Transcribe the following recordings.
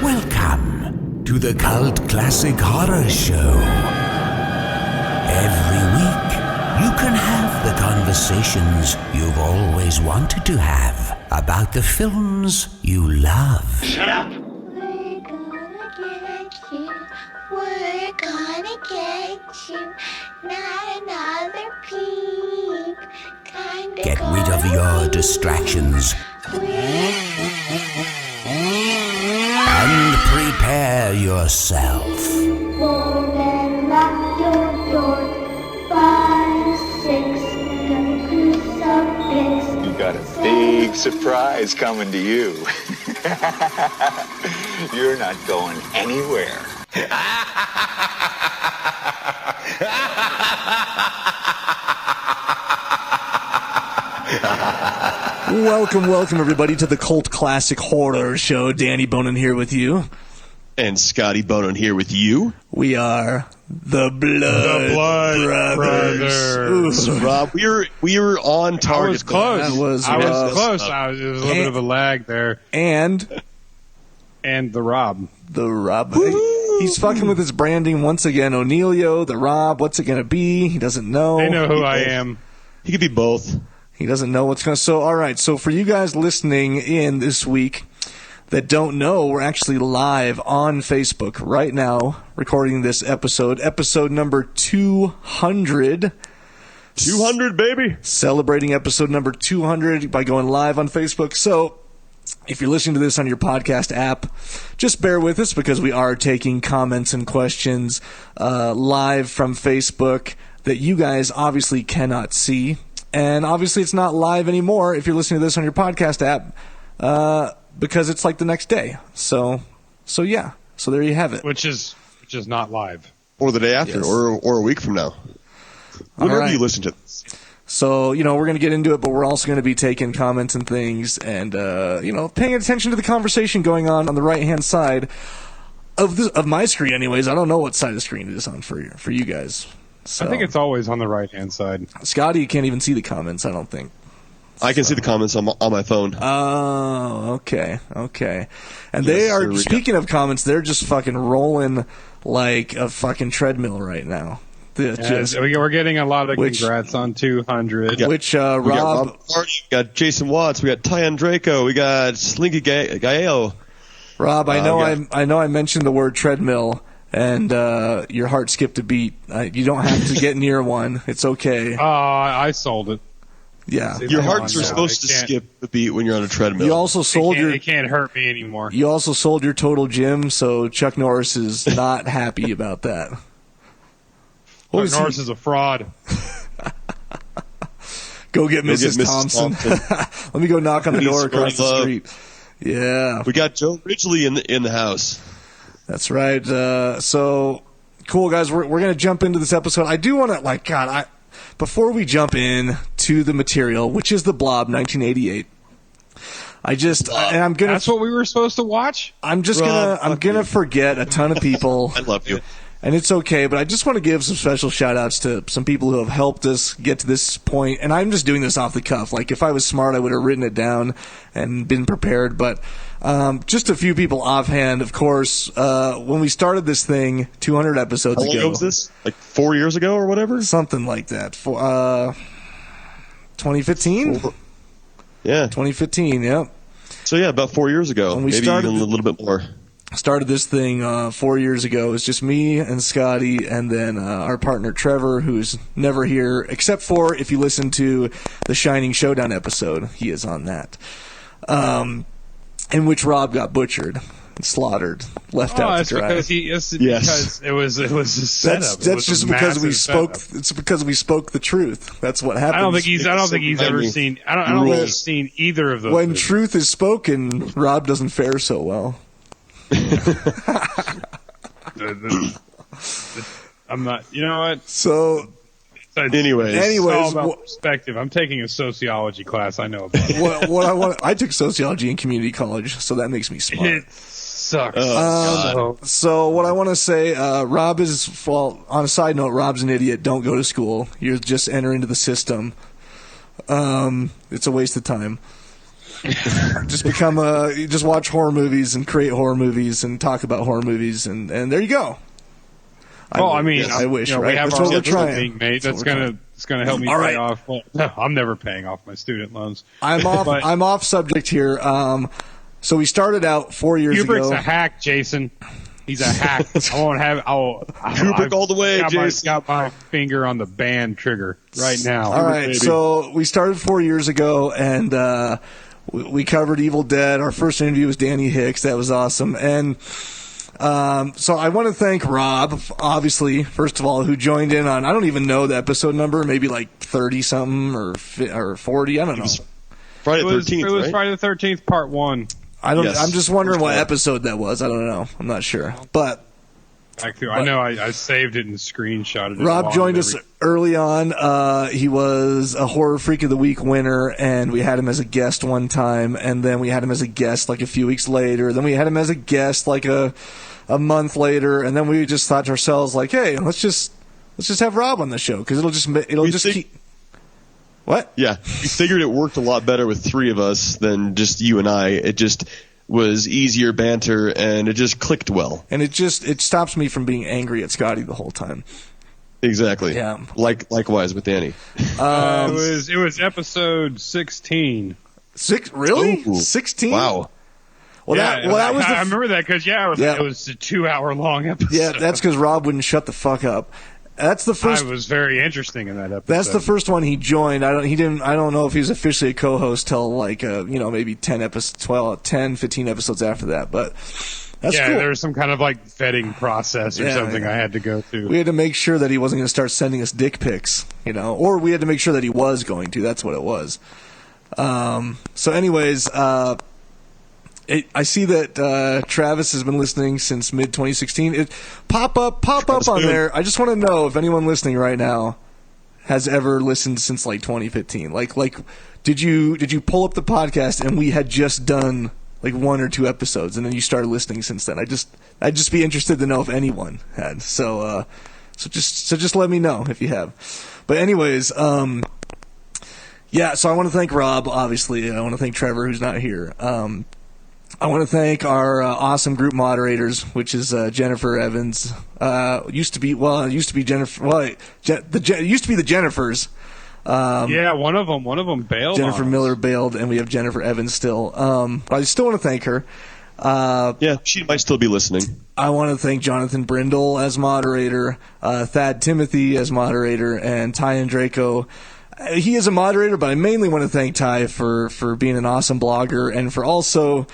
Welcome to the Cult Classic Horror Show. Every week, you can have the conversations you've always wanted to have about the films you love. Shut up! We're gonna get you. Not another peep. Kinda Get rid of your distractions and prepare yourself. Won't then lock your door. 5, 6, crucifix. You got a big surprise coming to you. You're not going anywhere. Welcome, everybody, to the Cult Classic Horror Show. Danny Bonin here with you. And Scotty Bonin here with you. We are the Blood Brothers. So, Rob, we were on target. I was close. That was I was rough. close. There was a little bit of a lag there. And the Rob. the Rob. He's fucking with his branding once again. O'Neilio, the Rob. What's it going to be? He doesn't know. They know who I am. He could be both. He doesn't know what's going to... So, all right. So, for you guys listening in this week that don't know, we're actually live on Facebook right now, recording this episode number 200. 200, baby. Celebrating episode number 200 by going live on Facebook. So, if you're listening to this on your podcast app, just bear with us because we are taking comments and questions live from Facebook that you guys obviously cannot see. And obviously it's not live anymore if you're listening to this on your podcast app because it's like the next day. So yeah. So there you have it. Which is not live. Or the day after, Yes. or a week from now. Whenever right. you listen to this. So, we're going to get into it, but we're also going to be taking comments and things and, paying attention to the conversation going on the right-hand side of my screen anyways. I don't know what side of the screen it is on for you guys. So, I think it's always on the right-hand side. Scotty, you can't even see the comments, I don't think. I can see the comments on my phone. Oh, okay. And Yes, they are, here we speaking of comments, they're just fucking rolling like a fucking treadmill right now. We're getting a lot of congrats on 200. Which, We got Rob... Hardy, we got Jason Watts, we got Tyan Draco, we got Slinky Gael. Rob, I know I mentioned the word treadmill, and your heart skipped a beat. You don't have to get near one. It's okay. I sold it. Yeah. Your hearts are now. supposed to skip the beat when you're on a treadmill. You also sold It can't hurt me anymore. You also sold your total gym, so Chuck Norris is not happy about that. Chuck Norris is a fraud. Go get Mrs. Thompson. Let me go knock on the door across the street. Yeah. We got Joe Ridgely in the house. That's right. So, cool, guys. We're going to jump into this episode. I do want to, before we jump in to the material, which is the Blob 1988, That's what we were supposed to watch? I'm gonna forget a ton of people. I love you. And it's okay, but I just want to give some special shout-outs to some people who have helped us get to this point. And I'm just doing this off the cuff. Like, if I was smart, I would have written it down and been prepared. But just a few people offhand, of course. When we started this thing 200 episodes ago. How long ago was this? Like 4 years ago or whatever? Something like that. 2015? Yeah. 2015, yep. So, yeah, about 4 years ago. When we Maybe started even a little bit more. Started this thing 4 years ago. It was just me and Scotty, and then our partner Trevor, who's never here, except for if you listen to the Shining Showdown episode. He is on that. In which Rob got butchered, slaughtered, left out to dry. Because it was a setup. That's just because we spoke. Setup. It's because we spoke the truth. That's what happened. I don't think he's ever seen. I don't think he's seen either of those. When movies. truth is spoken, Rob doesn't fare so well. I'm not. You know what? So, anyways, it's all about perspective. I'm taking a sociology class. I know about it. I took sociology in community college, so that makes me smart. It sucks. So what I want to say, Rob is, well, on a side note, Rob's an idiot. Don't go to school. You're just enter into the system. It's a waste of time. Just just watch horror movies and create horror movies and talk about horror movies, and there you go. I wish, right? We have That's our what we're trying. Being made. That's gonna help me pay off. Well, no, I'm never paying off my student loans. I'm off subject here. So we started out 4 years ago. Kubrick's a hack, Jason. He's a hack. I won't have. Kubrick all the way, Jason. Got my finger on the band trigger right now. All right, so we started 4 years ago, and we covered Evil Dead. Our first interview was Danny Hicks. That was awesome. And so I want to thank Rob, obviously, first of all, who joined in on, I don't even know the episode number, maybe like 30-something or 40, I don't know. Friday the 13th, It was right? Friday the 13th, part 1. I'm just wondering what episode that was. I don't know. I'm not sure. But I know I saved it and screenshotted it. Rob joined us early on. He was a Horror Freak of the Week winner, and we had him as a guest one time, and then we had him as a guest like a few weeks later. Then we had him as a guest like a month later, and then we just thought to ourselves like, hey, let's just have Rob on the show because it'll just keep. What? Yeah, we figured it worked a lot better with three of us than just you and I. It just was easier banter, and it just clicked well. And it stops me from being angry at Scotty the whole time. Exactly. Yeah. Likewise with Danny. It was episode 16. Really? Ooh. 16? Wow. Well, Yeah, that was I remember that because it was a 2-hour long episode. Yeah, that's because Rob wouldn't shut the fuck up. That's the first. I was very interesting in that episode. That's the first one he joined. I don't know if he was officially a co-host till like maybe 10 episodes, 12, 10, 15 episodes after that. But that's cool. There was some kind of like vetting process or something I had to go through. We had to make sure that he wasn't going to start sending us dick pics, or we had to make sure that he was going to. That's what it was. So, anyways, I see that Travis has been listening since mid 2016. Pop up on there. I just want to know if anyone listening right now has ever listened since like 2015. Like, did you pull up the podcast and we had just done like 1 or 2 episodes and then you started listening since then? I'd just be interested to know if anyone had. So just let me know if you have. But anyways, yeah. So I want to thank Rob. Obviously, I want to thank Trevor, who's not here. I want to thank our awesome group moderators, which is Jennifer Evans. Used to be Jennifer. Well, it used to be the Jennifers. One of them bailed. Jennifer Miller bailed, and we have Jennifer Evans still. But I still want to thank her. She might still be listening. I want to thank Jonathan Brindle as moderator, Thad Timothy as moderator, and Ty and Draco. He is a moderator, but I mainly want to thank Ty for being an awesome blogger and for also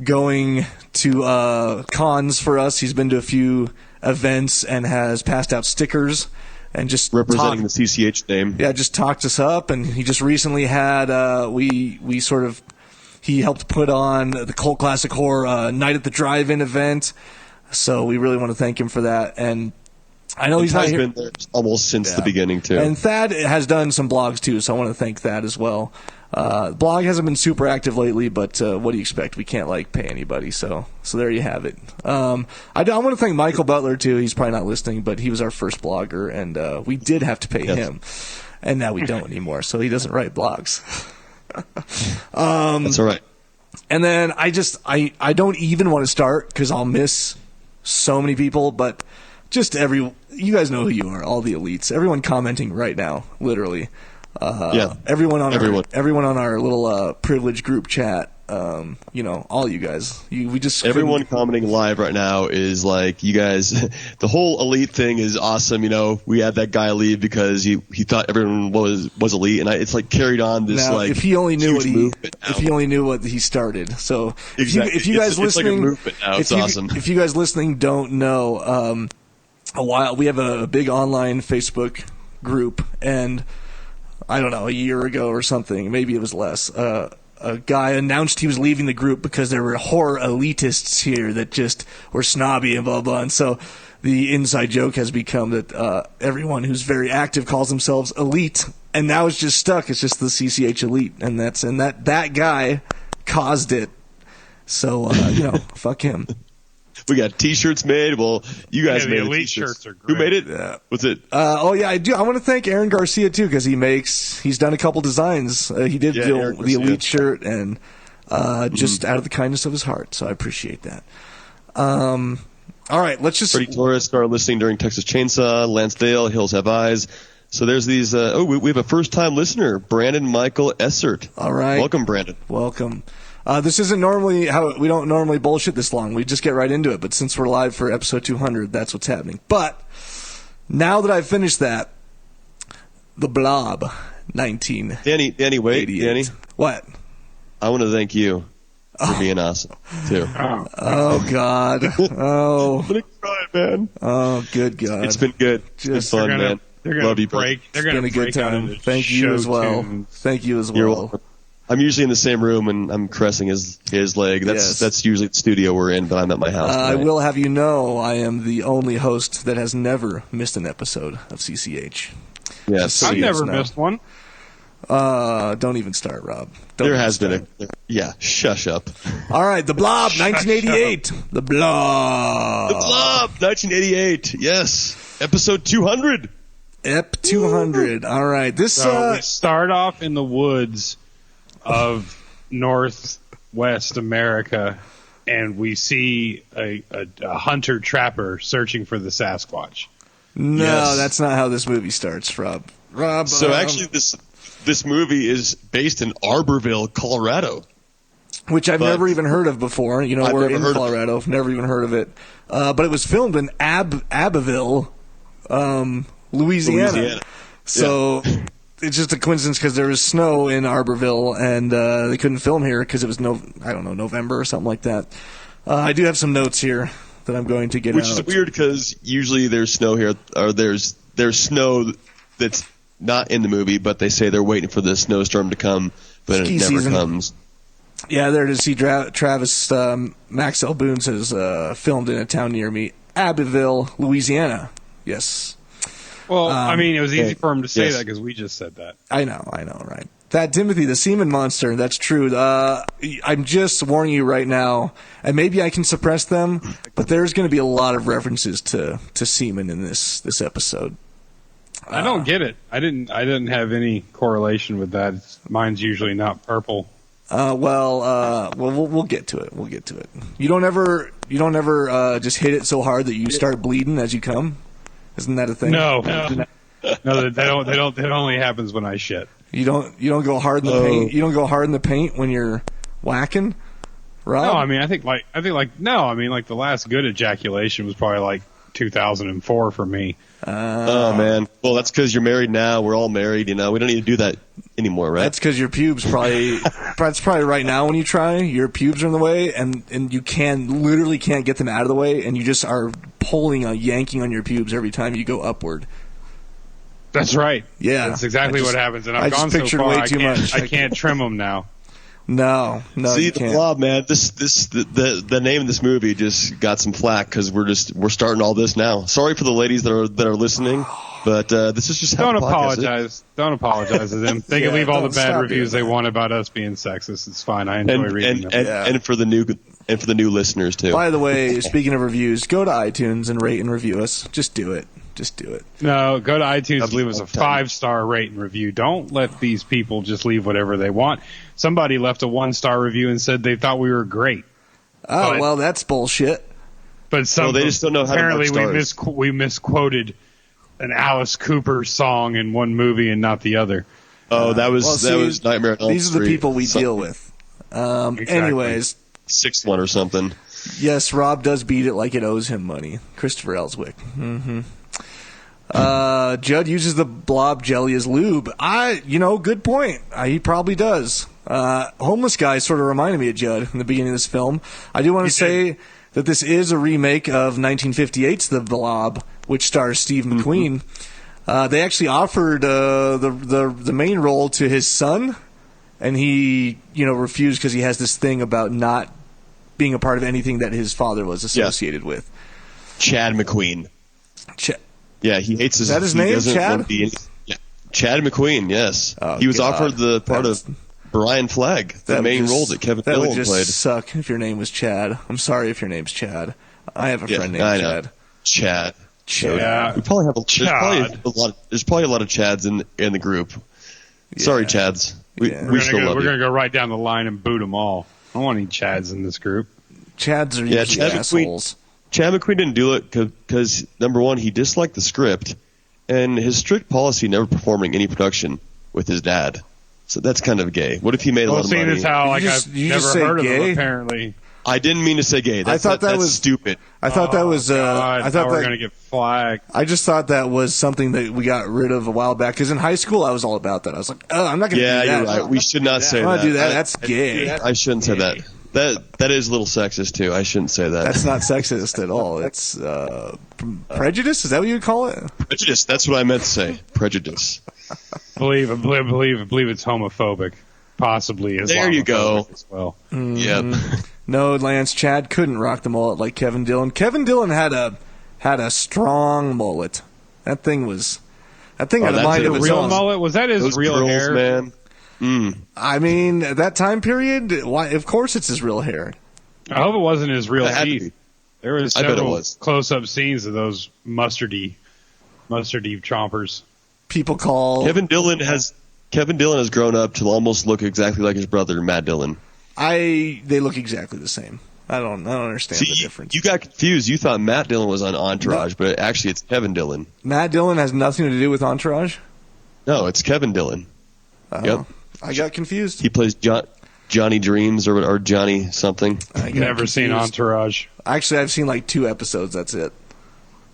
going to cons for us. He's been to a few events and has passed out stickers and just representing the CCH name. Yeah, just talked us up, and he just recently had he helped put on the Cult Classic Horror Night at the Drive-In event. So we really want to thank him for that. And I know he's not here. Been there almost since the beginning too. And Thad has done some blogs too, so I want to thank Thad as well. Blog hasn't been super active lately, but what do you expect? We can't pay anybody, so there you have it. I want to thank Michael Butler too. He's probably not listening, but he was our first blogger, and we did have to pay him, and now we don't anymore. So he doesn't write blogs. That's all right. And then I don't even want to start because I'll miss so many people, but just you guys know who you are, all the elites, everyone commenting right now, literally. Everyone on our little privileged group chat, all you guys. Everyone commenting live right now is like, you guys, the whole elite thing is awesome. We had that guy leave because he thought everyone was elite, and it's like carried on this now, if he only knew what he started. So exactly. if you guys listening, it's like a movement now. It's awesome. If you guys listening don't know, we have a big online Facebook group, and I don't know, a year ago or something, maybe it was less, a guy announced he was leaving the group because there were horror elitists here that just were snobby and blah, blah. And so the inside joke has become that everyone who's very active calls themselves elite, and now it's just stuck. It's just the CCH elite, and that guy caused it. So, fuck him. We got T-shirts made. Well, you guys the made Elite T-shirts. shirts are great. Who made it? Yeah. What's it? I do. I want to thank Aaron Garcia too because he's done a couple designs. He did Aaron the Garcia. Elite shirt and just out of the kindness of his heart. So I appreciate that. All right, let's just. Freddie Torres started listening during Texas Chainsaw. Lansdale, Hills Have Eyes. So there's these. We have a first-time listener, Brandon Michael Essert. All right, welcome, Brandon. Welcome. This isn't normally how we don't normally bullshit this long. We just get right into it. But since we're live for episode 200, that's what's happening. But now that I've finished that, the Blob, 19. Danny, wait, Danny. What? I want to thank you for being awesome too. Oh God. Oh. I'm gonna cry, man. Oh, good God. It's been good. Just it's been fun, man. They're gonna Love you, break. They're It's gonna been a good break out time. into Thank you as show well. tunes. Thank you as You're well. welcome. I'm usually in the same room and I'm caressing his leg. That's usually the studio we're in, but I'm at my house. I tonight. will have you know I am the only host that has never missed an episode of CCH. Yes, So I've you never know. missed one. Don't even start, Rob. Don't there even has start. been shush up. All right, The Blob, 1988. The Blob. The Blob, 1988. Yes, episode 200. Ep 200. All right. This So we start off in the woods of Northwest America, and we see a hunter-trapper searching for the Sasquatch. no, Yes. that's not how this movie starts, Rob. Rob. So actually, this movie is based in Arborville, Colorado. which I've but- never even heard of before. You know, I've we're never in heard of it. Colorado. I've never even heard of it. But it was filmed in Abbeville, Louisiana. So it's just a coincidence because there was snow in Arborville and they couldn't film here because it was November or something like that. I do have some notes here that I'm going to get Which out. is weird because usually there's snow here, or there's snow that's not in the movie, but they say they're waiting for the snowstorm to come, but Ski it never season. comes. Yeah, there to see Travis Maxwell Boone says filmed in a town near me, Abbeville, Louisiana. Yes. Well, I mean, it was easy okay. for him to say Yes. that because we just said that. I know, right. That Timothy, the semen monster, that's true. I'm just warning you right now, and maybe I can suppress them, but there's going to be a lot of references to semen in this episode. I don't get it. I didn't have any correlation with that. Mine's usually not purple. We'll get to it. We'll get to it. You don't ever just hit it so hard that you start bleeding as you come. Isn't that a thing? No, they don't. It only happens when I shit. You don't go hard in the paint. You don't go hard in the paint when you're whacking. Rob? No, I mean, I think the last good ejaculation was probably like 2004 for me. Oh man, well that's because you're married now. We're all married, you know. We don't need to do that anymore, right? That's because your pubes probably. That's probably right now when you try. Your pubes are in the way, and you literally can't get them out of the way, and you just are pulling, yanking on your pubes every time you go upward. That's right. Yeah, that's exactly what happens. And I I've just gone so pictured far. way too much. I can't trim them now. No, See you the can't. Blob, man. The name of this movie just got some flack because we're starting all this now. Sorry for the ladies that are listening, but this is just how Don't the podcast is. apologize. Don't apologize to them. They Yeah, can leave all the don't bad stop reviews doing they that. want about us being sexist. It's fine. I enjoy reading them. And for the new listeners too. By the way, speaking of reviews, go to iTunes and rate and review us. Just do it. Just do it. No, go to iTunes and That'd leave be us a all the time. 5-star rate and review. Don't let these people just leave whatever they want. Somebody left a 1-star review and said they thought we were great. Oh, But- well, that's bullshit. But they just don't know how to mark apparently stars. we misquoted an Alice Cooper song in one movie and not the other. Oh, that was Nightmare on Elm These are the Street. people we Something. deal with. Exactly. Anyways, Sixth one or something. yes, Rob does beat it like it owes him money. Christopher Ellswick. Mm-hmm. Judd uses the Blob jelly as lube. Good point. He probably does. Homeless guy sort of reminded me of Judd in the beginning of this film. I do want to say that this is a remake of 1958's The Blob, which stars Steve McQueen. They actually offered the main role to his son, and he refused because he has this thing about not being a part of anything that his father was associated with. Chad McQueen. Yeah, he hates his. Is that his he name, doesn't Chad? want to be yeah. Chad McQueen. Yes, Oh, he was God. offered the part That's- of Brian Flagg, the That main would just- role that Kevin That would Dillon just played. suck if your name was Chad. I'm sorry if your name's Chad. I have a friend named I know. Chad. Chad. Yeah. We probably have there's probably a lot of Chads in the group. Yeah. Sorry, Chads. We still love We're you. gonna go right down the line and boot them all. I don't want any Chads in this group. Chads are usually Chad assholes. Chad McQueen didn't do it because, number one, he disliked the script, and his strict policy never performing any production with his dad. So that's kind of gay. What if he made a lot of Seeing money? as how You I've just never say heard of gay? him, apparently. I didn't mean to say gay. That's stupid. I thought that was. God, I thought we're that. gonna get flagged. I just thought that was something that we got rid of a while back. Because in high school, I was all about that. I was like, oh, I'm not going to Yeah, do that. you're right. We should not say I'm that. not do that. That's gay. I shouldn't say that. That is a little sexist too. I shouldn't say that. That's not sexist at all. It's prejudice. Is that what you would call it? Prejudice. That's what I meant to say. Prejudice. Believe it's homophobic. Possibly Islamophobic There you go. as well. Yep. No, Lance. Chad couldn't rock the mullet like Kevin Dillon. Kevin Dillon had a strong mullet. That thing had a that's mind it. of its Real own. mullet? Was that his Those real curls, hair? man. I mean, at that time period, why? Of course, it's his real hair. I hope it wasn't his real It had to teeth. be. There was I bet it several was. close-up scenes of those mustardy chompers. People call Kevin Dillon has grown up to almost look exactly like his brother, Matt Dillon. They look exactly the same. I don't understand the difference. You got confused. You thought Matt Dillon was on Entourage, but actually it's Kevin Dillon. Matt Dillon has nothing to do with Entourage. No, it's Kevin Dillon. Yep. I got confused. He plays Johnny Dreams or Johnny something. I got Never seen confused. Entourage. Actually, I've seen like 2 episodes. That's it.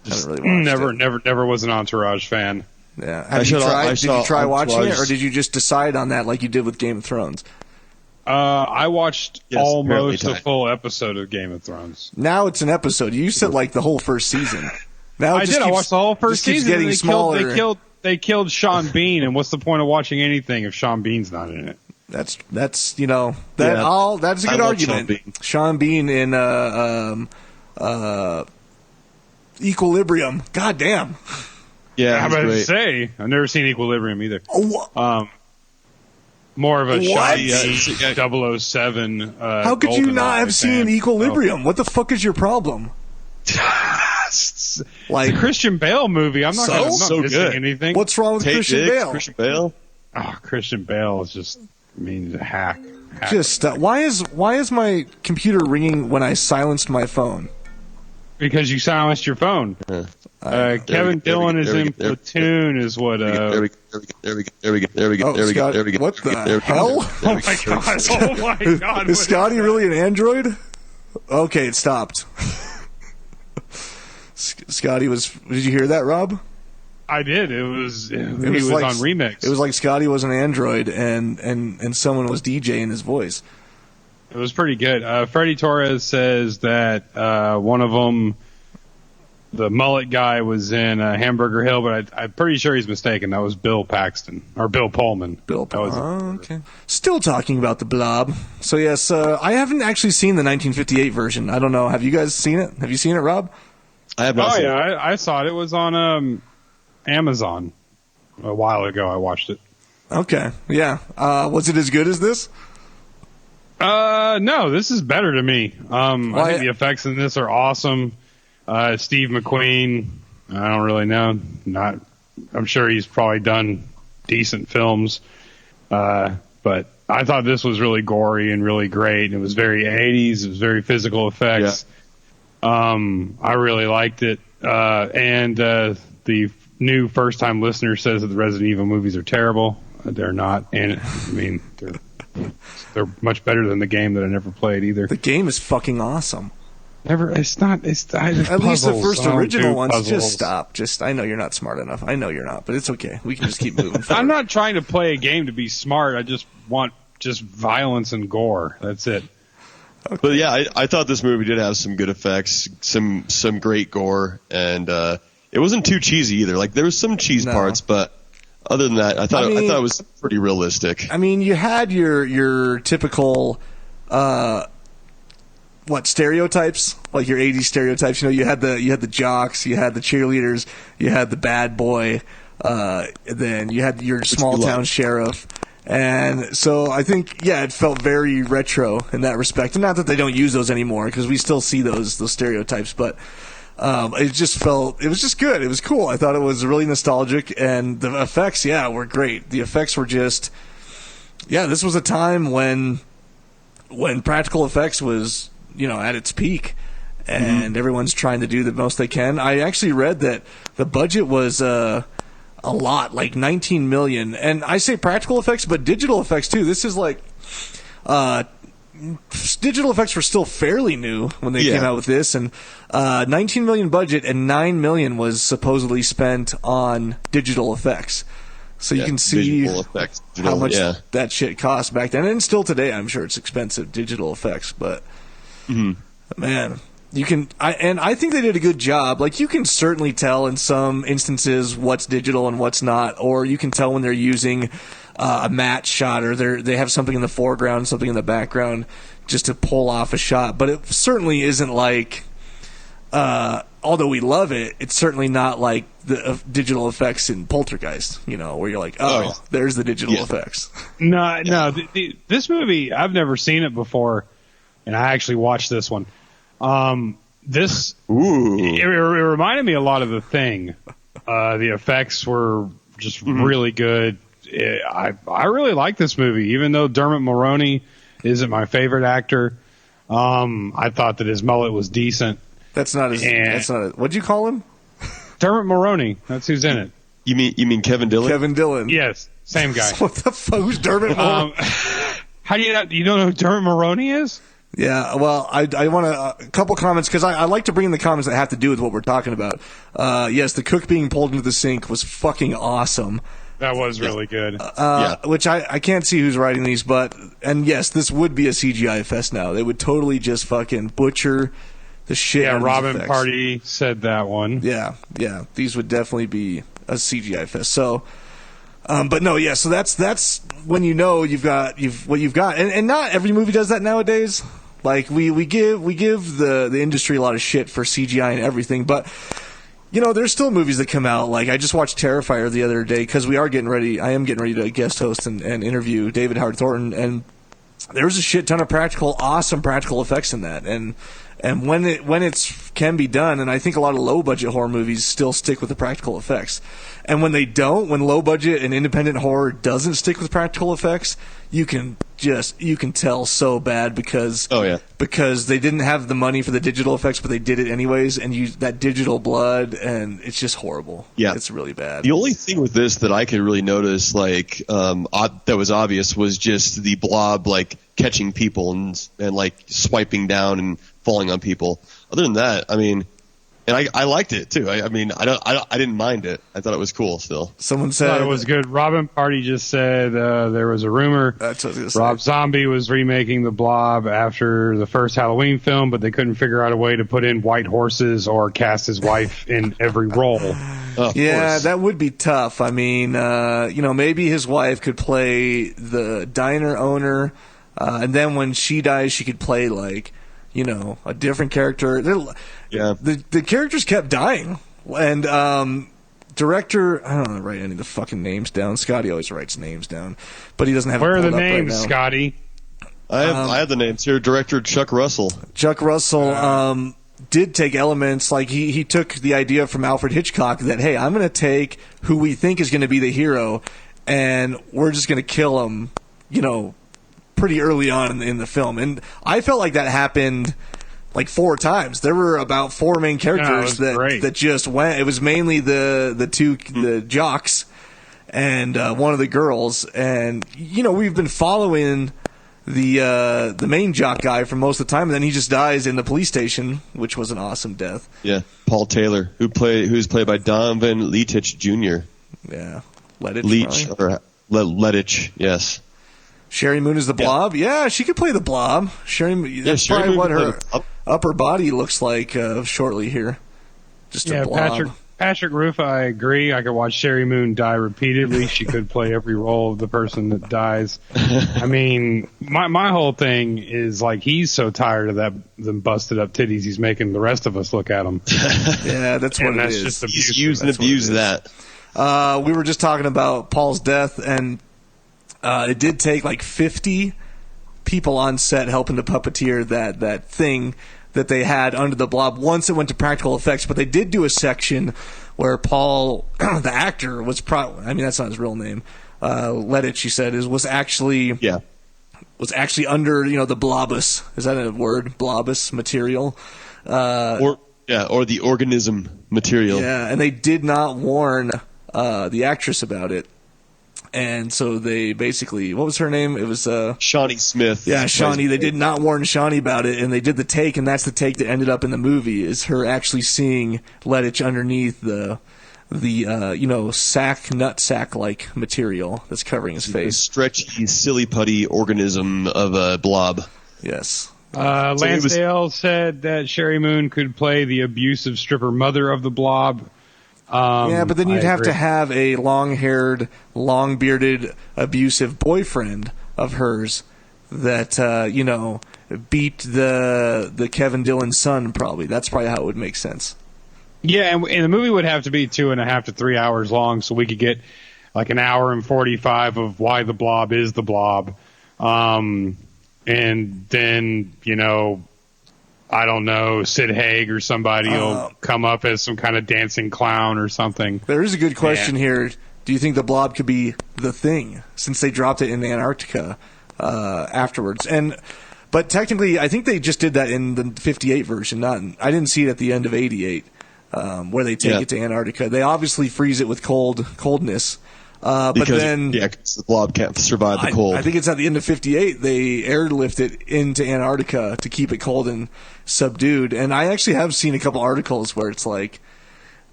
Haven't really watched it. Never was an Entourage fan. Yeah. I Did you saw try watching it, Entourage. or did you just decide on that like you did with Game of Thrones? I watched Yes, almost apparently a full episode of Game of Thrones. Now it's an episode. You said like the whole first season. Now it I just did. I keeps- watched the whole first just keeps season. getting and smaller. They killed Sean Bean, and what's the point of watching anything if Sean Bean's not in it? That's that's a Yeah. good I love argument. Sean Bean in Equilibrium. God damn. Yeah, How he's about to great. say? I've never seen Equilibrium either. Oh, More of a What? Sean 007. how could you not have seen Equilibrium? Oh. What the fuck is your problem? Like, The Christian Bale movie. I'm not So? gonna, I'm not So missing good. anything. what's wrong with Tate Christian Diggs, Bale? Christian Bale. Christian Bale is just he's a hack. Just why is my computer ringing when I silenced my phone? Because you silenced your phone. Kevin Dillon is in Platoon, is what. There we go. Oh, Scott, what the hell? Oh my god! Oh my god! Is Scotty really an android? Okay, it stopped. Scotty was. Did you hear that, Rob? I did. He was like, on remix. It was like Scotty was an android and someone was DJing his voice. It was pretty good. Freddie Torres says that one of them, the mullet guy, was in Hamburger Hill, but I'm pretty sure he's mistaken. That was Bill Paxton or Bill Pullman. That was okay. Still talking about the Blob. So yes, I haven't actually seen the 1958 version. I don't know. Have you guys seen it? Have you seen it, Rob? I have not Oh seen it. yeah, I saw it. It was on Amazon a while ago. I watched it. Okay. Yeah. Was it as good as this? No, this is better to me. I Why- think the effects in this are awesome. Steve McQueen, I don't really know. I'm sure he's probably done decent films. But I thought this was really gory and really great. It was very 80s. It was very physical effects. I really liked it. And the new first-time listener says that the Resident Evil movies are terrible. They're not. And I mean, they're much better than the game that I never played either. The game is fucking awesome. It's not. At least the first original ones. Puzzles. Just stop. I know you're not smart enough. I know you're not, but it's okay. We can just keep moving forward. I'm not trying to play a game to be smart. I just want violence and gore. That's it. But yeah, I thought this movie did have some good effects, some great gore, and it wasn't too cheesy either. Like there was some cheese parts, but other than that, I thought it was pretty realistic. I mean, you had your typical stereotypes, like your 80s stereotypes. You know, you had the jocks, you had the cheerleaders, you had the bad boy, then you had your small town sheriff, And so I think, yeah, it felt very retro in that respect. And not that they don't use those anymore, because we still see those stereotypes, but it just felt, it was just good. It was cool. I thought it was really nostalgic, and the effects, yeah, were great. The effects were just, yeah, this was a time when practical effects was, at its peak. And everyone's trying to do the most they can. I actually read that the budget was a lot, like $19 million. And I say practical effects, but digital effects too. This is like digital effects were still fairly new when they came out with this, and $19 million budget, and $9 million was supposedly spent on digital effects. So you can see how much that shit cost back then, and still today. I'm sure it's expensive, digital effects, but man. I think they did a good job. Like, you can certainly tell in some instances what's digital and what's not, or you can tell when they're using a matte shot, or they have something in the foreground, something in the background, just to pull off a shot. But it certainly isn't like, although we love it, it's certainly not like the digital effects in Poltergeist, where you're like, there's the digital effects. No, this movie, I've never seen it before, and I actually watched this one. It reminded me a lot of The Thing. The effects were just really good. I really like this movie, even though Dermot Mulroney isn't my favorite actor. I thought that his mullet was decent. What'd you call him? Dermot Mulroney. That's who's in it. You mean Kevin Dillon? Kevin Dillon. Yes, same guy. What the fuck? Who's Dermot Mulroney? How do you don't know who Dermot Mulroney is? Yeah, well, I want a couple comments, because I like to bring in the comments that have to do with what we're talking about. Yes, the cook being pulled into the sink was fucking awesome. That was really good. Which I can't see who's writing these, and yes, this would be a CGI fest now. They would totally just fucking butcher the shit. Yeah, out of Robin these Party said that one. Yeah, these would definitely be a CGI fest. So. But no, yeah. So that's when you've got what you've got, and not every movie does that nowadays. Like we give the industry a lot of shit for CGI and everything, but there's still movies that come out. Like, I just watched Terrifier the other day, because I am getting ready to guest host and interview David Howard Thornton, and there's a shit ton of awesome practical effects in that, and when it can be done, and I think a lot of low budget horror movies still stick with the practical effects. And when they don't, when low budget and independent horror doesn't stick with practical effects, you can tell so bad, because they didn't have the money for the digital effects, but they did it anyways, and that digital blood, and it's just horrible. Yeah, it's really bad. The only thing with this that I could really notice, like, that was obvious, was just the blob, like, catching people and like swiping down and falling on people. Other than that, I mean. And I liked it too. I didn't mind it. I thought it was cool still. Someone said it was good. Robin Party just said there was a rumor Rob Zombie was remaking the Blob after the first Halloween film, but they couldn't figure out a way to put in white horses or cast his wife in every role. Yeah, that would be tough. I mean, maybe his wife could play the diner owner, and then when she dies, she could play like, a different character. The characters kept dying, and director, I don't know, write any of the fucking names down. Scotty always writes names down, but he doesn't have. Where are the names, right, Scotty? I have the names here. Director Chuck Russell. Chuck Russell did take elements, like he took the idea from Alfred Hitchcock that, hey, I'm going to take who we think is going to be the hero, and we're just going to kill him, pretty early on in the film. And I felt like that happened like 4 times. There were about 4 main characters that just went. It was mainly the jocks and one of the girls. And we've been following the main jock guy for most of the time, and then he just dies in the police station, which was an awesome death. Yeah, Paul Taylor, who's played by Donovan Leitich Jr. Yeah, Leitich, yes. Sherry Moon is the Blob. Yeah, she could play the Blob. That's probably what her upper body looks like shortly here. Just a blob. Patrick Roof, I agree. I could watch Sherry Moon die repeatedly. She could play every role of the person that dies. I mean, my whole thing is, like, he's so tired of them busted up titties, he's making the rest of us look at them. Yeah, that's what it is. Just he's used and abused that. We were just talking about Paul's death, and It did take like 50 people on set helping to puppeteer that thing that they had under the blob once it went to practical effects. But they did do a section where Paul, the actor, was that's not his real name. Lettich, he said, was actually under the blobus. Is that a word? Blobus material. Or the organism material. Yeah, and they did not warn the actress about it. And so they basically, what was her name? It was Shawnee Smith. Yeah, Shawnee. They did not warn Shawnee about it, and they did the take, and that's the take that ended up in the movie, is her actually seeing Lettich underneath the nut sack like material that's covering his face. The stretchy, silly putty organism of a blob. Yes. Lansdale said that Sherry Moon could play the abusive stripper mother of the blob. But then you'd have to have a long-haired, long-bearded, abusive boyfriend of hers that, beat the Kevin Dillon son, probably. That's probably how it would make sense. Yeah, and the movie would have to be 2.5 to 3 hours long, so we could get like an hour and 45 of why the blob is the blob. And then, I don't know, Sid Haig or somebody will come up as some kind of dancing clown or something. There is a good question here. Do you think the blob could be the Thing, since they dropped it in Antarctica afterwards? But technically, I think they just did that in the 58 version. I didn't see it at the end of 88, where they take it to Antarctica. They obviously freeze it with coldness. But then, the blob can't survive the cold. I think it's at the end of 58 they airlift it into Antarctica to keep it cold and subdued. And I actually have seen a couple articles where it's like,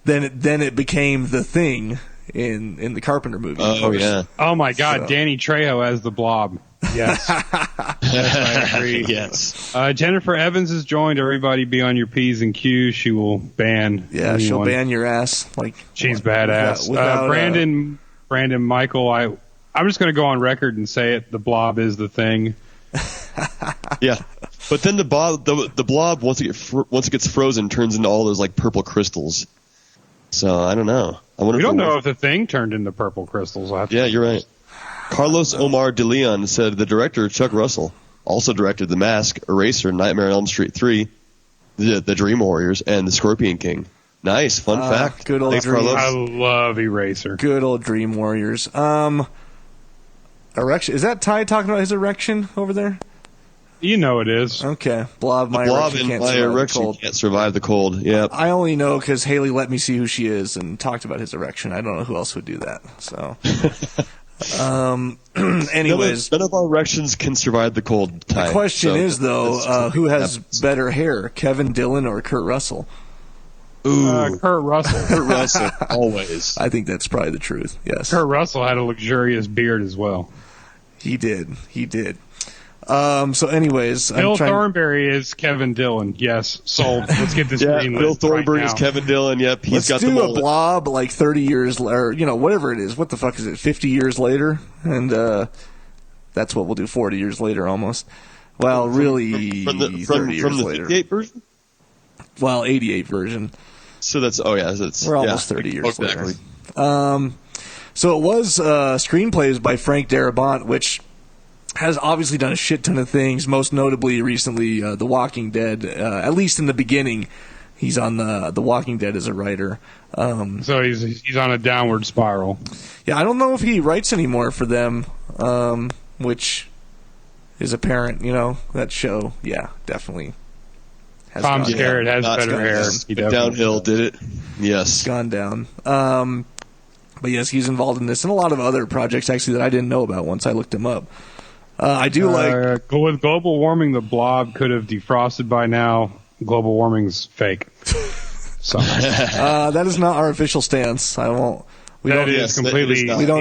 then it became the Thing in the Carpenter movie. Oh yeah. Oh my God, so. Danny Trejo as the blob. Yes. Yes, I agree. Yes. Jennifer Evans has joined. Everybody be on your P's and Q's. She will ban. Yeah, anyone. She'll ban your ass. She's badass. Without, Brandon Michael, I'm just going to go on record and say it. The blob is the Thing. Yeah, but then the blob once it gets frozen turns into all those like purple crystals. So I don't know. We don't know if the Thing turned into purple crystals. Yeah, you're right. Carlos Omar de Leon said the director Chuck Russell also directed The Mask, Eraser, Nightmare on Elm Street 3, the Dream Warriors, and The Scorpion King. Nice, fun fact. Good old Dream. I love Eraser. Good old Dream Warriors. Erection. Is that Ty talking about his erection over there? You know it is. Okay. Blob, my erection can't survive the cold. Yep. I only know because Haley let me see who she is and talked about his erection. I don't know who else would do that. So, anyways. None of our erections can survive the cold, Ty. The question is, though, who has better hair, Kevin Dillon or Kurt Russell? Ooh. Kurt Russell. Kurt Russell, always. I think that's probably the truth, yes. Kurt Russell had a luxurious beard as well. He did. So anyways... Bill Thornberry is Kevin Dillon. Yes, sold. Let's get this green Bill list Thornberry right is Kevin Dillon. Yep, Let's got the mold. do a Blob like 30 years... or, whatever it is. What the fuck is it? 50 years later? And that's what we'll do 40 years later almost. Well, really, from the 30 years later. 58 version? Well, 88 version. So that's we're almost 30 years exactly. later. So it was screenplays by Frank Darabont, which has obviously done a shit ton of things. Most notably, recently, The Walking Dead. At least in the beginning, he's on The Walking Dead as a writer. So he's on a downward spiral. Yeah, I don't know if he writes anymore for them, which is apparent. That show. Yeah, definitely. Tom Skerritt has better hair. He downhill, did it? Yes. It's gone down. But yes, he's involved in this and a lot of other projects, actually, that I didn't know about once I looked him up. I do like... With global warming, the blob could have defrosted by now. Global warming's fake. So that is not our official stance. I won't... We don't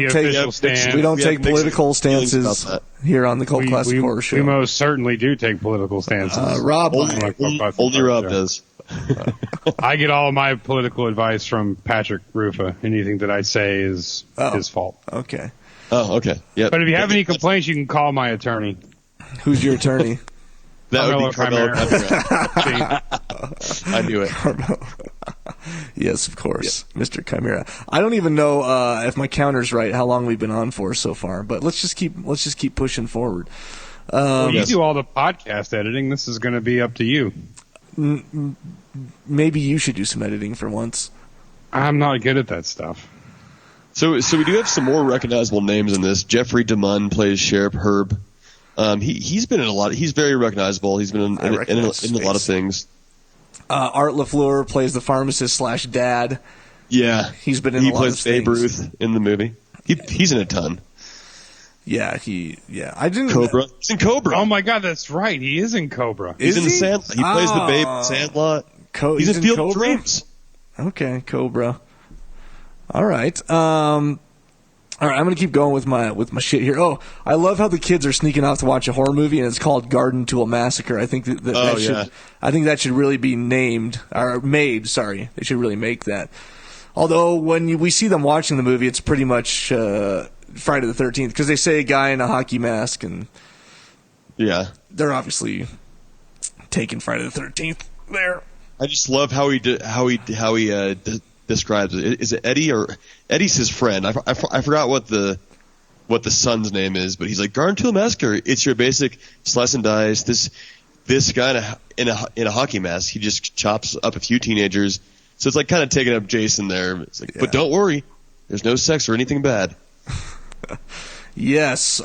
take political stances here on the Cult Classic Horror Show. We most certainly do take political stances. Rob, only Rob does. I get all of my political advice from Patrick Rufa. Anything that I say is his fault. Okay. Oh, okay. Yep. But if you have any complaints, you can call my attorney. Who's your attorney? That would be Carmelo. I knew it. Yes, of course, Mr. Chimera. I don't even know if my counter's right, how long we've been on for so far, but let's just keep pushing forward. Well, you do all the podcast editing. This is going to be up to you. Maybe you should do some editing for once. I'm not good at that stuff. So we do have some more recognizable names in this. Jeffrey DeMunn plays Sheriff Herb. He's been in a lot. He's very recognizable. He's been in a lot of things. Art LaFleur plays the pharmacist / dad. Yeah, he's been in. He plays Babe Ruth in the movie. He's in a ton. Yeah, I didn't. Cobra. He's in Cobra. Oh my God, that's right. He is in Cobra. He's in the Sand. He plays the Babe in Sandlot. He's in Field of Dreams. Okay, Cobra. All right. I'm gonna keep going with my shit here. Oh, I love how the kids are sneaking off to watch a horror movie, and it's called Garden Tool Massacre. I think that should really be named or made. Sorry, they should really make that. Although when we see them watching the movie, it's pretty much Friday the 13th because they say a guy in a hockey mask, and they're obviously taking Friday the 13th there. I just love how he describes it. Is it Eddie or Eddie's his friend? I forgot what the son's name is, but he's like Garden Tool Massacre. It's your basic slice and dice. This guy in a hockey mask, he just chops up a few teenagers. So it's like kind of taking up Jason there. It's like, but don't worry, there's no sex or anything bad. Yes,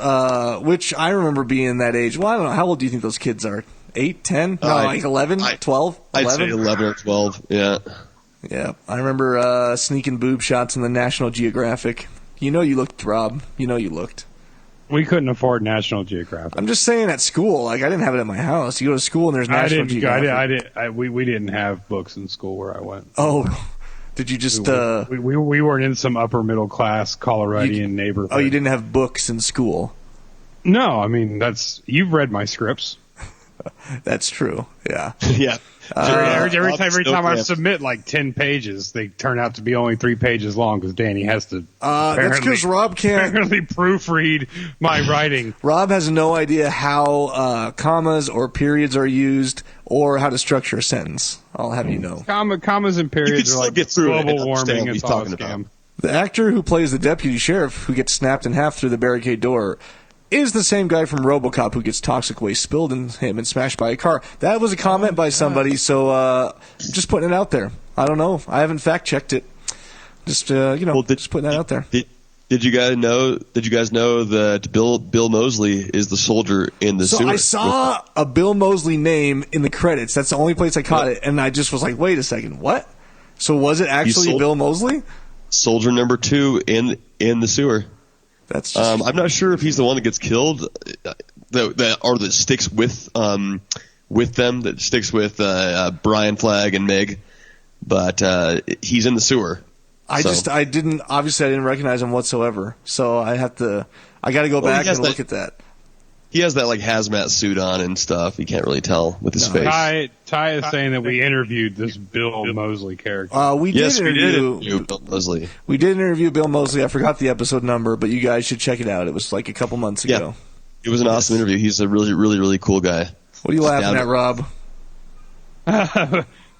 which I remember being that age. Well, I don't know. How old do you think those kids are? 8, 10? No, like 11, 12? 11? I'd say 11 or 12, yeah. Yeah, I remember sneaking boob shots in the National Geographic. You know you looked, Rob. You know you looked. We couldn't afford National Geographic. I'm just saying at school. Like, I didn't have it at my house. You go to school and there's National Geographic. We didn't have books in school where I went. Oh, did you just... We weren't in some upper middle class Coloradoan neighborhood. Oh, you didn't have books in school? No, I mean, you've read my scripts. That's true, yeah. Yeah. Every time I submit like 10 pages, they turn out to be only 3 pages long because Danny has to that's because Rob can't apparently proofread my writing. Rob has no idea how commas or periods are used or how to structure a sentence. I'll have you know. Commas and periods are like global warming. It's all a scam. The actor who plays the deputy sheriff who gets snapped in half through the barricade door is the same guy from RoboCop who gets toxic waste spilled in him and smashed by a car. That was a comment by somebody, so just putting it out there. I don't know. I haven't fact-checked it. Just, just putting that out there. Did you guys know that Bill Moseley is the soldier in the sewer? So I saw a Bill Moseley name in the credits. That's the only place I caught it, and I just was like, wait a second, what? So was it actually Bill Moseley? Soldier number 2 in the sewer. That's just... I'm not sure if he's the one that gets killed, that sticks with them, that sticks with Brian Flagg and Meg, but he's in the sewer. I didn't recognize him whatsoever, so I got to go back and look at that. He has that like hazmat suit on and stuff. You can't really tell with his face. Ty is saying that we interviewed this Bill Moseley character. We did interview Bill Moseley. We did interview Bill Moseley. I forgot the episode number, but you guys should check it out. It was like a couple months ago. It was an awesome interview. He's a really, really, really cool guy. What are you laughing at, Rob?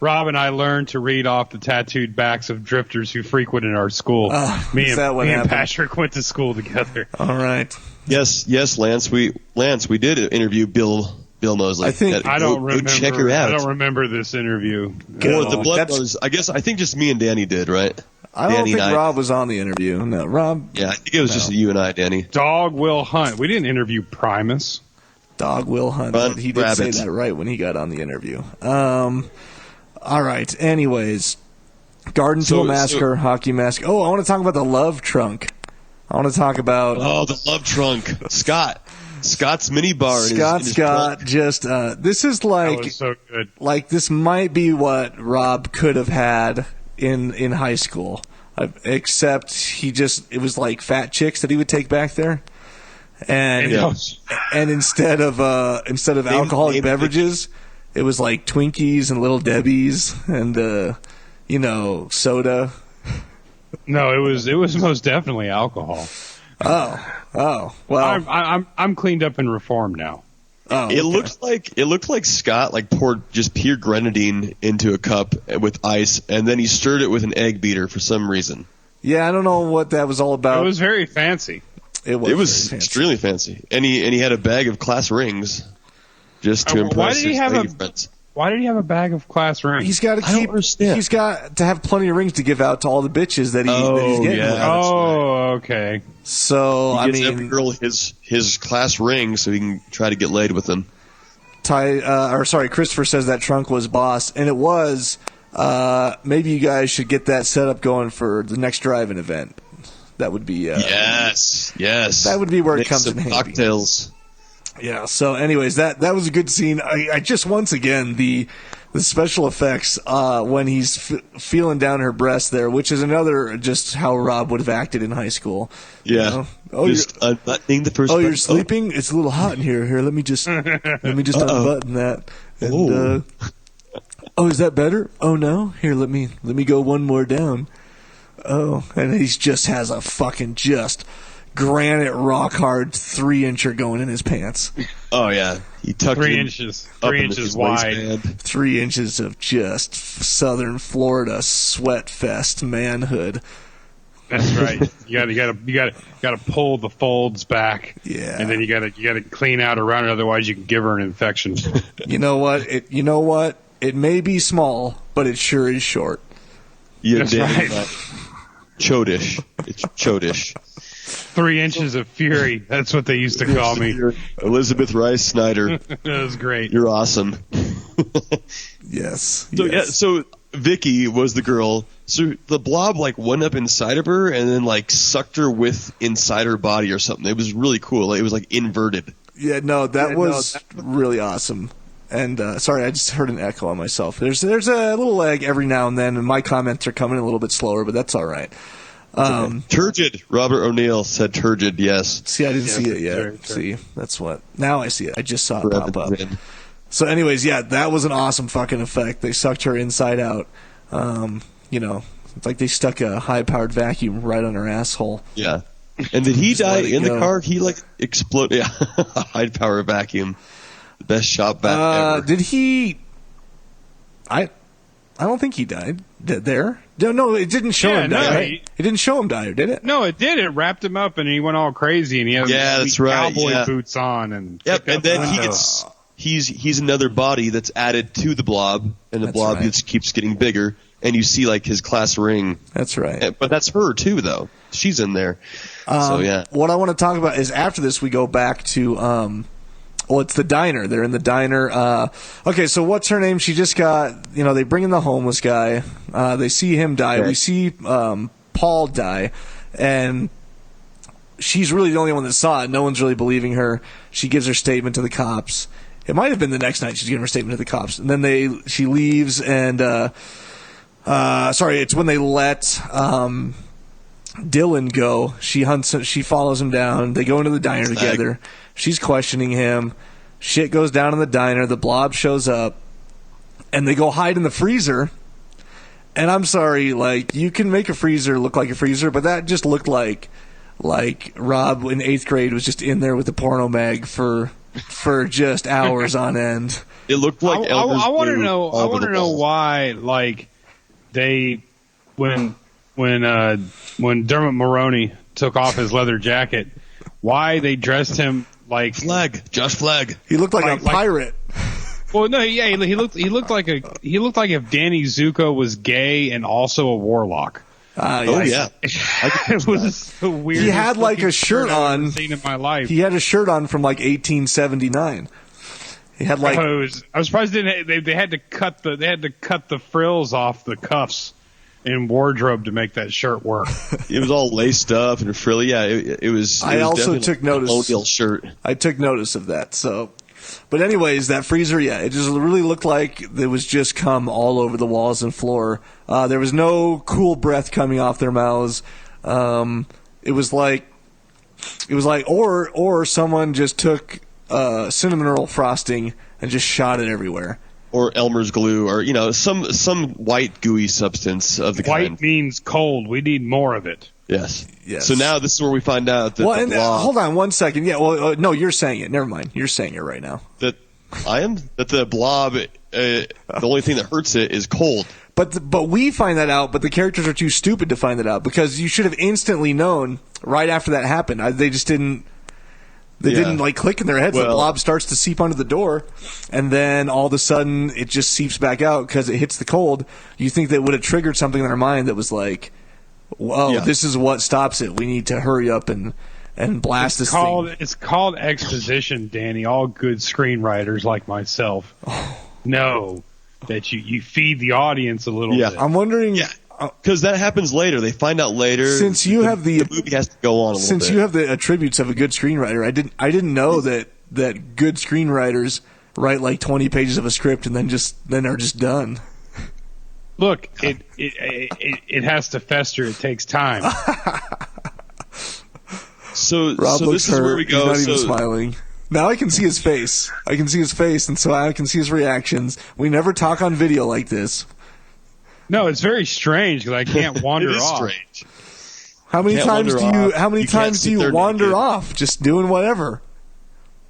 Rob and I learned to read off the tattooed backs of drifters who frequented our school. Me and Patrick went to school together. All right. Yes, Lance. We did interview Bill Moseley. I don't remember. Check her out. I don't remember this interview. Well, the Blood Brothers. I think just me and Danny did, right? I don't think Rob was on the interview. No, Rob. Yeah, I think it was just you and I, Danny. Dog Will Hunt. We didn't interview Primus. Dog Will Hunt. He did say that right when he got on the interview. All right. Anyways, Garden Tool Massacre, Hockey Mask. Oh, I want to talk about the Love Trunk. I want to talk about... Oh, the Love Trunk. Scott's mini bar. Scott's got just... this is like... That was so good. Like, this might be what Rob could have had in high school. Except it was like fat chicks that he would take back there. And instead of alcoholic beverages, it was like Twinkies and Little Debbie's and, soda. No, it was most definitely alcohol. Oh, well. I'm cleaned up and reformed now. Oh, It looked like Scott like poured just pure grenadine into a cup with ice, and then he stirred it with an egg beater for some reason. Yeah, I don't know what that was all about. It was very fancy. It was extremely fancy, and he had a bag of class rings just to impress his lady friends. Why did he have a bag of class rings? He's got to keep. He's got to have plenty of rings to give out to all the bitches that he's getting. Yeah, oh, okay. So he gets every girl his class ring so he can try to get laid with them. Christopher says that trunk was boss, and it was. Maybe you guys should get that set up going for the next drive-in event. That would be yes. That would be where Make it comes in some handy. cocktails. Yeah. So, anyways, that was a good scene. I just once again the special effects when he's feeling down her breast there, which is another just how Rob would have acted in high school. Yeah. You know? Oh, just unbuttoning the first. Oh, you're sleeping? It's a little hot in here. Here, let me just unbutton that. And oh, is that better? Oh no. Here, let me go one more down. Oh, and he just has a fucking just granite rock hard 3-incher going in his pants. Oh yeah, he tucked 3 it inches, 3 inches wide. waistband. 3 inches of just Southern Florida sweat fest manhood. That's right. You gotta pull the folds back. Yeah. And then you gotta clean out around it, otherwise you can give her an infection. You know what? It may be small, but it sure is short. Yeah, That's right. Chodish. It's chodish. 3 inches of fury. That's what they used to call me. Elizabeth Rice Snyder. That was great. You're awesome. Yes. So yeah, so Vicky was the girl. So the blob like went up inside of her and then like sucked her with inside her body or something. It was really cool. It was like inverted. Yeah, no, that was really awesome. And sorry, I just heard an echo on myself. There's a little lag every now and then, and my comments are coming a little bit slower, but that's all right. Turgid. Robert O'Neill said turgid. Yes. See, I didn't see it yet. Sure. See, that's what. Now I see it. I just saw it pop up. So, anyways, yeah, that was an awesome fucking effect. They sucked her inside out. It's like they stuck a high-powered vacuum right on her asshole. Yeah. And did he die in the go. car? He like exploded. Yeah. High power vacuum. The best shop vac ever. Did he? I don't think he died there. No, it didn't show him die. Right? It didn't show him die, did it? No, it did. It wrapped him up, and he went all crazy, and he had that's right, cowboy boots on, and and then he's another body that's added to the blob, and the blob just keeps getting bigger, and you see like his class ring. That's right. But that's her too, though. She's in there. So yeah. What I want to talk about is after this we go back to it's the diner. They're in the diner. Okay, so what's her name? She just got, they bring in the homeless guy. They see him die. Okay. We see Paul die. And she's really the only one that saw it. No one's really believing her. She gives her statement to the cops. It might have been the next night she's giving her statement to the cops. And then she leaves and, it's when they let Dylan go. She follows him down. They go into the diner together. She's questioning him. Shit goes down in the diner. The blob shows up. And they go hide in the freezer. And I'm sorry, like, you can make a freezer look like a freezer, but that just looked like Rob in 8th grade was just in there with the porno mag for just hours on end. It looked like Elmer's I want to glue know. all I over want the to know walls. why, like, they when Dermot Mulroney took off his leather jacket, why they dressed him like Josh Flagg. He looked like a pirate. Well, no, yeah, he looked like if Danny Zuko was gay and also a warlock. Oh yeah, It was the weirdest. He had like a shirt I've on. ever seen in my life. He had a shirt on from like 1879. He had like I was surprised they had to cut the frills off the cuffs in wardrobe to make that shirt work. it was all laced up and frilly. Yeah, it was. I also definitely took like notice. a colonial shirt. I took notice of that. So, but anyways, that freezer, yeah, it just really looked like there was just cum all over the walls and floor. There was no cool breath coming off their mouths. It was like, or someone just took cinnamon roll frosting and just shot it everywhere. Or Elmer's glue, or some white gooey substance of the kind. White means cold. We need more of it. Yes. Yes. So now this is where we find out that the Blob, hold on 1 second. Yeah, well, no, you're saying it. Never mind. You're saying it right now. that the Blob, the only thing that hurts it is cold. But we find that out, but the characters are too stupid to find that out because you should have instantly known right after that happened. They just didn't. They didn't like click in their heads. The Blob starts to seep under the door, and then all of a sudden it just seeps back out because it hits the cold. You think that would have triggered something in their mind that was like, "Whoa, this is what stops it. We need to hurry up and blast this thing." It's called exposition, Danny. All good screenwriters like myself know that you feed the audience a little bit. I'm wondering. Yeah. Because that happens later. They find out later. Since you have the movie has to go on a little bit. Since you have the attributes of a good screenwriter, I didn't know that good screenwriters write like 20 pages of a script and then are just done. Look, it has to fester. It takes time. So Rob looks this is where we go. He's not even smiling. Now I can see his face. And so I can see his reactions. We never talk on video like this. No, it's very strange because I can't wander It is off. strange. How many times do you wander off just doing whatever?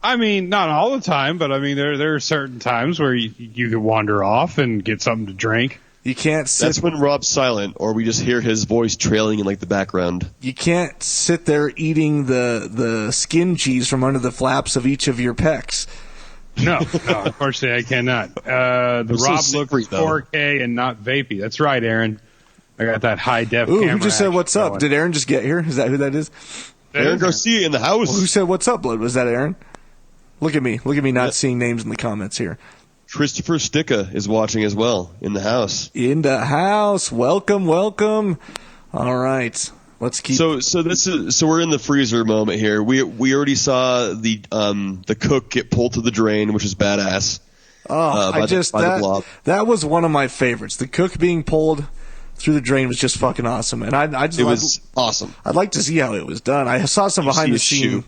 I mean, not all the time, but I mean, there are certain times where you can wander off and get something to drink. You can't sit. That's when Rob's silent, or we just hear his voice trailing in like the background. You can't sit there eating the skin cheese from under the flaps of each of your pecs. No, unfortunately I cannot. The Rob looks 4K and not vapey. That's right, Aaron. I got that high def camera. Who just said what's up? going. Did Aaron just get here? Is that who that is? Aaron Garcia in the house. Well, who said what's up, Blood? Was that Aaron? Look at me not seeing names in the comments here. Christopher Sticka is watching as well in the house. In the house. Welcome. All right. Let's keep. So we're in the freezer moment here. We already saw the cook get pulled to the drain, which is badass. By the Blob. That was one of my favorites. The cook being pulled through the drain was just fucking awesome, and it was awesome. I'd like to see how it was done. I saw some behind the scenes.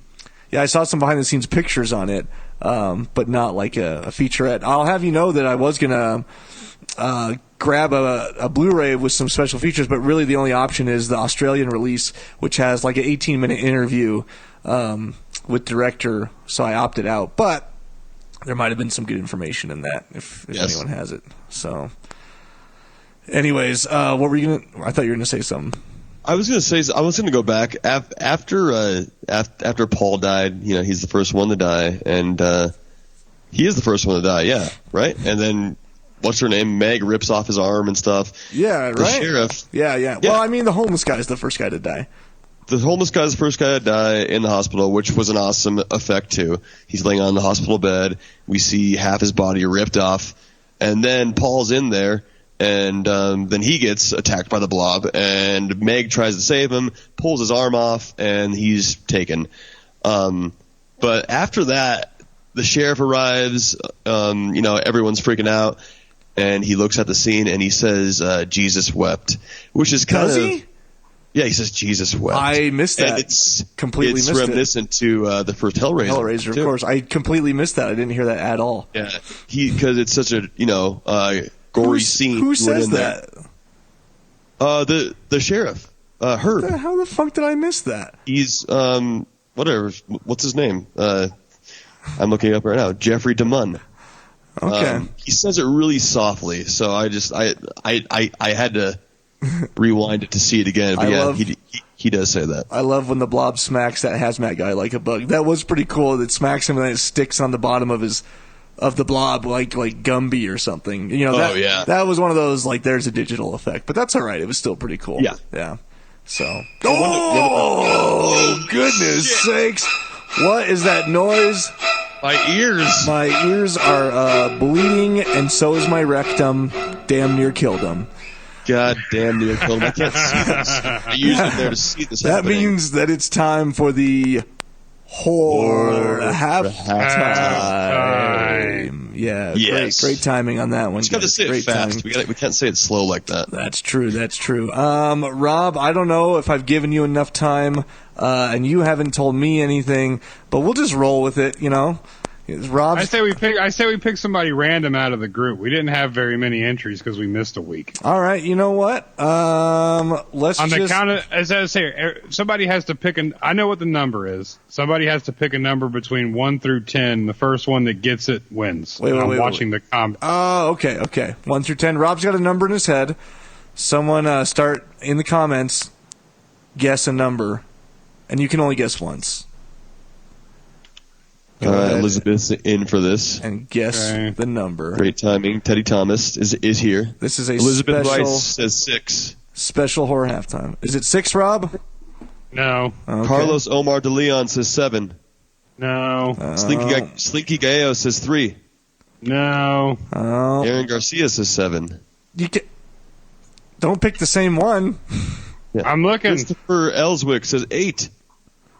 Yeah, I saw some behind the scenes pictures on it, but not like a featurette. I'll have you know that I was gonna grab a Blu-ray with some special features, but really the only option is the Australian release, which has like an 18-minute interview with director, so I opted out. But there might have been some good information in that if anyone has it. So, anyways, what were you gonna? I thought you were gonna say something. I was gonna go back after Paul died. You know, he's the first one to die, and he is the first one to die. Yeah, right. And then what's her name? Meg rips off his arm and stuff. Yeah, the right. Sheriff. Yeah. Well, I mean, the homeless guy is the first guy to die. The homeless guy's the first guy to die in the hospital, which was an awesome effect too. He's laying on the hospital bed. We see half his body ripped off, and then Paul's in there. And then he gets attacked by the Blob, and Meg tries to save him, pulls his arm off, and he's taken. But after that, the sheriff arrives. Everyone's freaking out, and he looks at the scene and he says, "Jesus wept," which is kind of. Does he? Yeah, he says Jesus wept. I missed that. And it's completely missed reminiscent to the first Hellraiser. Of course. I completely missed that. I didn't hear that at all. Yeah, because it's such a gory scene. Who says that? The sheriff, Herb. How the fuck did I miss that? He's whatever. What's his name? I'm looking it up right now. Jeffrey DeMunn. Okay. He says it really softly, so I had to rewind it to see it again. But he does say that. I love when the Blob smacks that hazmat guy like a bug. That was pretty cool. It smacks him and then it sticks on the bottom of the Blob like Gumby or something. That was one of those like there's a digital effect, but that's all right. It was still pretty cool. Yeah. So. Oh goodness sakes! What is that noise? My ears are bleeding, and so is my rectum. Damn near killed them. God damn near killed them. I can't see this. I use it there to see this. That means that it's time for the horror halftime. Yeah, yes. Great timing on that one. Just got to say it fast. We can't say it slow like that. That's true. Rob, I don't know if I've given you enough time, and you haven't told me anything, but we'll just roll with it. I say we pick somebody random out of the group. We didn't have very many entries because we missed a week. All right, you know what? Let's on the just... count of, as I say, somebody has to pick I know what the number is. Somebody has to pick a number between 1 through 10. The first one that gets it wins. I'm watching the comment. Oh, okay. 1 through 10. Rob's got a number in his head. Someone start in the comments. Guess a number, and you can only guess once. Elizabeth's in for this. And guess the number. Great timing. Teddy Thomas is here. This is a Elizabeth Rice says 6. Special horror halftime. Is it 6, Rob? No. Okay. Carlos Omar de Leon says 7. No. Slinky Gallo says 3. No. Aaron Garcia says 7. Don't pick the same one. Yeah. I'm looking. Christopher Ellswick says 8.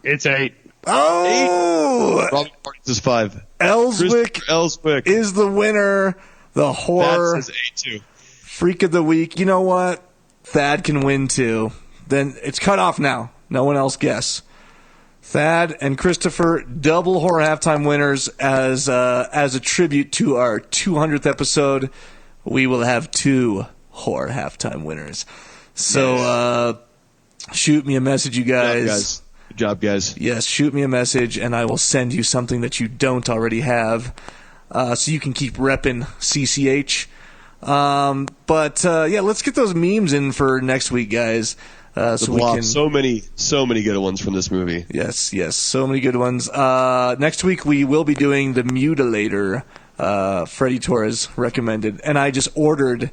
It's 8. Oh! 8. Robin Martin says 5. Ellswick is the winner. The horror. That says 8 too. Freak of the week. You know what? Thad can win too. Then it's cut off now. No one else guess. Thad and Christopher, double horror halftime winners as a tribute to our 200th episode. We will have 2 horror halftime winners. So shoot me a message, you guys. Good job, guys. Yes, shoot me a message, and I will send you something that you don't already have, so you can keep repping CCH. But let's get those memes in for next week, guys. So Blob, we can. So many good ones from this movie. Yes, so many good ones. Next week we will be doing the Mutilator. Freddie Torres recommended, and I just ordered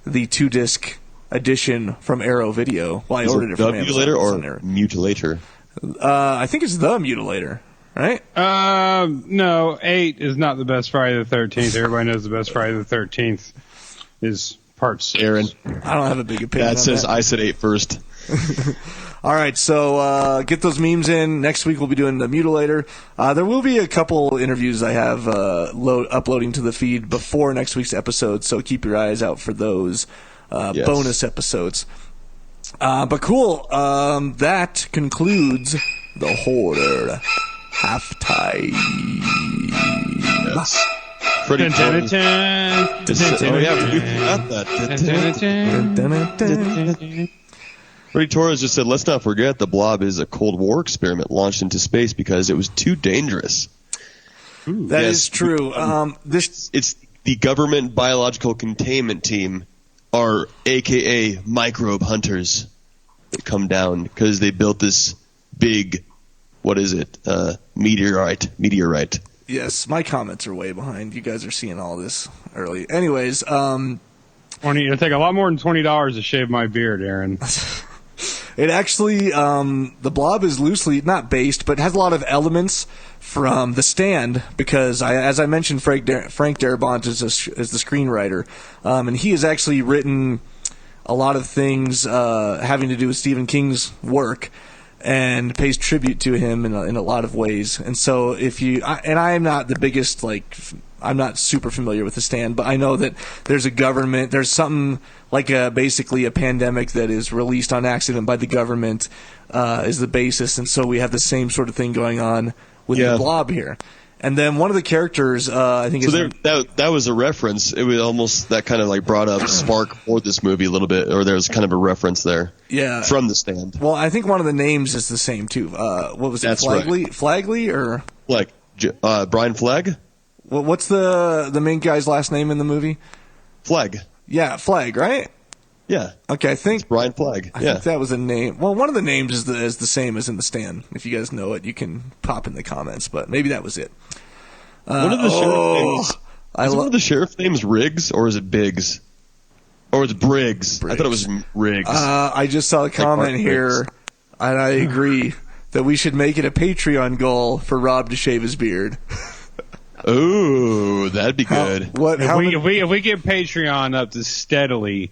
the 2-disc edition from Arrow Video. Well, I ordered it from Amazon. Mutilator or Mutilator? I think it's the Mutilator, right? No, 8 is not the best Friday the 13th. Everybody knows the best Friday the 13th is part 6. Aaron, I don't have a big opinion. That says I said 8 first. All right, so get those memes in. Next week we'll be doing the Mutilator. There will be a couple interviews I have uploading to the feed before next week's episode, so keep your eyes out for those bonus episodes. But cool. That concludes the horror halftime. Yes. Freddie Torres. Oh yeah, we forgot that. Freddie Torres just said, "Let's not forget the Blob is a Cold War experiment launched into space because it was too dangerous." That is true. It's the government biological containment team, are AKA microbe hunters, that come down because they built this big, meteorite. Yes, my comments are way behind. You guys are seeing all this early. Anyways, it'll take a lot more than $20 to shave my beard, Aaron. It actually, the Blob is loosely, not based, but has a lot of elements from The Stand, because as I mentioned, Frank Darabont is the screenwriter, and he has actually written a lot of things having to do with Stephen King's work, and pays tribute to him in a lot of ways. And so I am not the biggest, I'm not super familiar with The Stand, but I know that there's something like basically a pandemic that is released on accident by the government is the basis, and so we have the same sort of thing going on with the Blob here. And then one of the characters, I think, that was a reference. It was almost that kind of brought up spark for this movie a little bit, or there was kind of a reference there. Yeah, from The Stand. Well, I think one of the names is the same too. What was it? That's Flagley? Right. Flagley or Brian Flagg? Well, what's the main guy's last name in the movie? Flagg. Yeah, Flagg, right? Yeah. Okay, I think it's Brian Flagg. I think that was a name. Well, one of the names is the same as in The Stand. If you guys know it, you can pop in the comments. But maybe that was it. One of the sheriff names. One of the sheriff names Riggs, or is it Biggs? Or it's Briggs. I thought it was Riggs. I just saw a comment here, and I agree that we should make it a Patreon goal for Rob to shave his beard. Ooh, that'd be good. If we get Patreon up to steadily.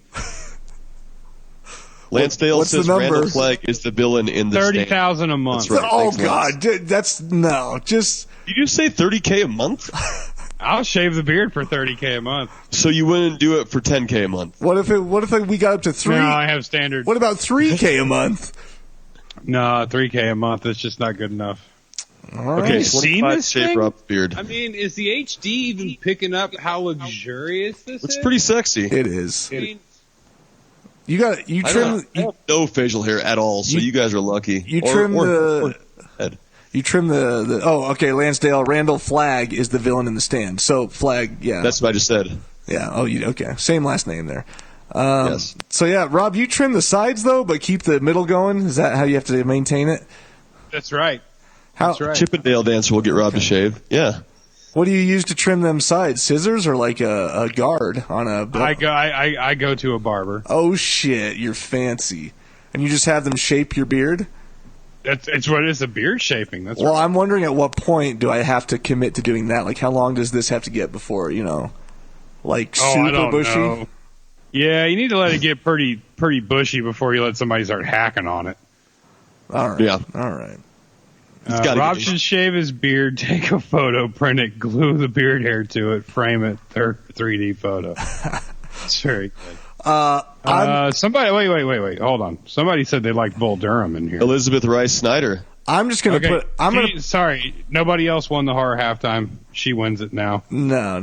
Lansdale says Randall Flagg is the villain in The Stand. $30,000 a month. Right. Oh, Thanks, God. Just... Did you say $30K a month? I'll shave the beard for $30K a month. So you wouldn't do it for $10K a month? What if we got up to 3? No, I have standard. What about $3K a month? No, $3K a month. That's just not good enough. Okay, you seen 25 this shave thing? Rob's beard. I mean, is the HD even picking up how luxurious this is? It's pretty sexy. It is. I mean, You I trim have no facial hair at all, so you guys are lucky. you trim head. you trim the oh, okay, Lansdale Randall Flagg is the villain in The Stand. So Flagg, yeah. That's what I just said. Yeah. Oh, okay. Same last name there. Yes. So yeah, Rob, you trim the sides though, but keep the middle going. Is that how you have to maintain it? that's right. How? That's right. Chippendale dancer will get Rob to shave. Yeah. What do you use to trim them sides? Scissors or like a guard on a? I go to a barber. Oh shit, you're fancy, and you just have them shape your beard. It's what is a beard shaping. That's Well, right. I'm wondering at what point do I have to commit to doing that? Like, how long does this have to get before like I super don't bushy? know. Yeah, you need to let it get pretty bushy before you let somebody start hacking on it. All right. Yeah. All right. gotta Rob get- should shave his beard, take a photo, print it, glue the beard hair to it, frame it, 3D photo. It's very good. Somebody, wait, hold on. Somebody said they liked Bull Durham in here. Elizabeth Rice Snyder. I'm just gonna Okay, put. sorry, nobody else won the horror halftime. She wins it now. No.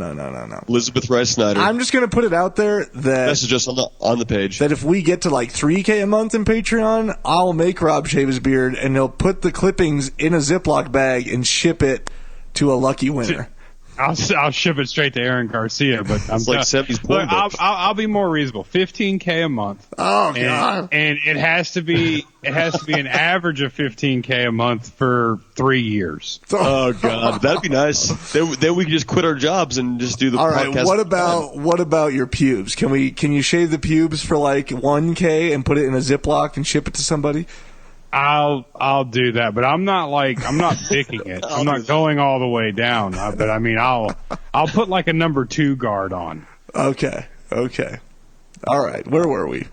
Elizabeth Rice Snyder. I'm just gonna put it out there that That's just on the page. if we get to like 3K a month in Patreon, I'll make Rob shave his beard and he'll put the clippings in a Ziploc bag and ship it to a lucky winner. I'll ship it straight to Aaron Garcia, but I'm It's like 70s porn Look, books. I'll be more reasonable. $15K a month. Oh god. And it has to be an average of $15K a month for 3 years. Oh God, that'd be nice. Then we could just quit our jobs and just do the All right. podcast. What about your pubes? Can you shave the pubes for like 1K and put it in a Ziploc and ship it to somebody? I'll do that, but I'm not picking it. I'm not going all the way down. But I mean, I'll put like a number 2 guard on. Okay. All right. Where were we?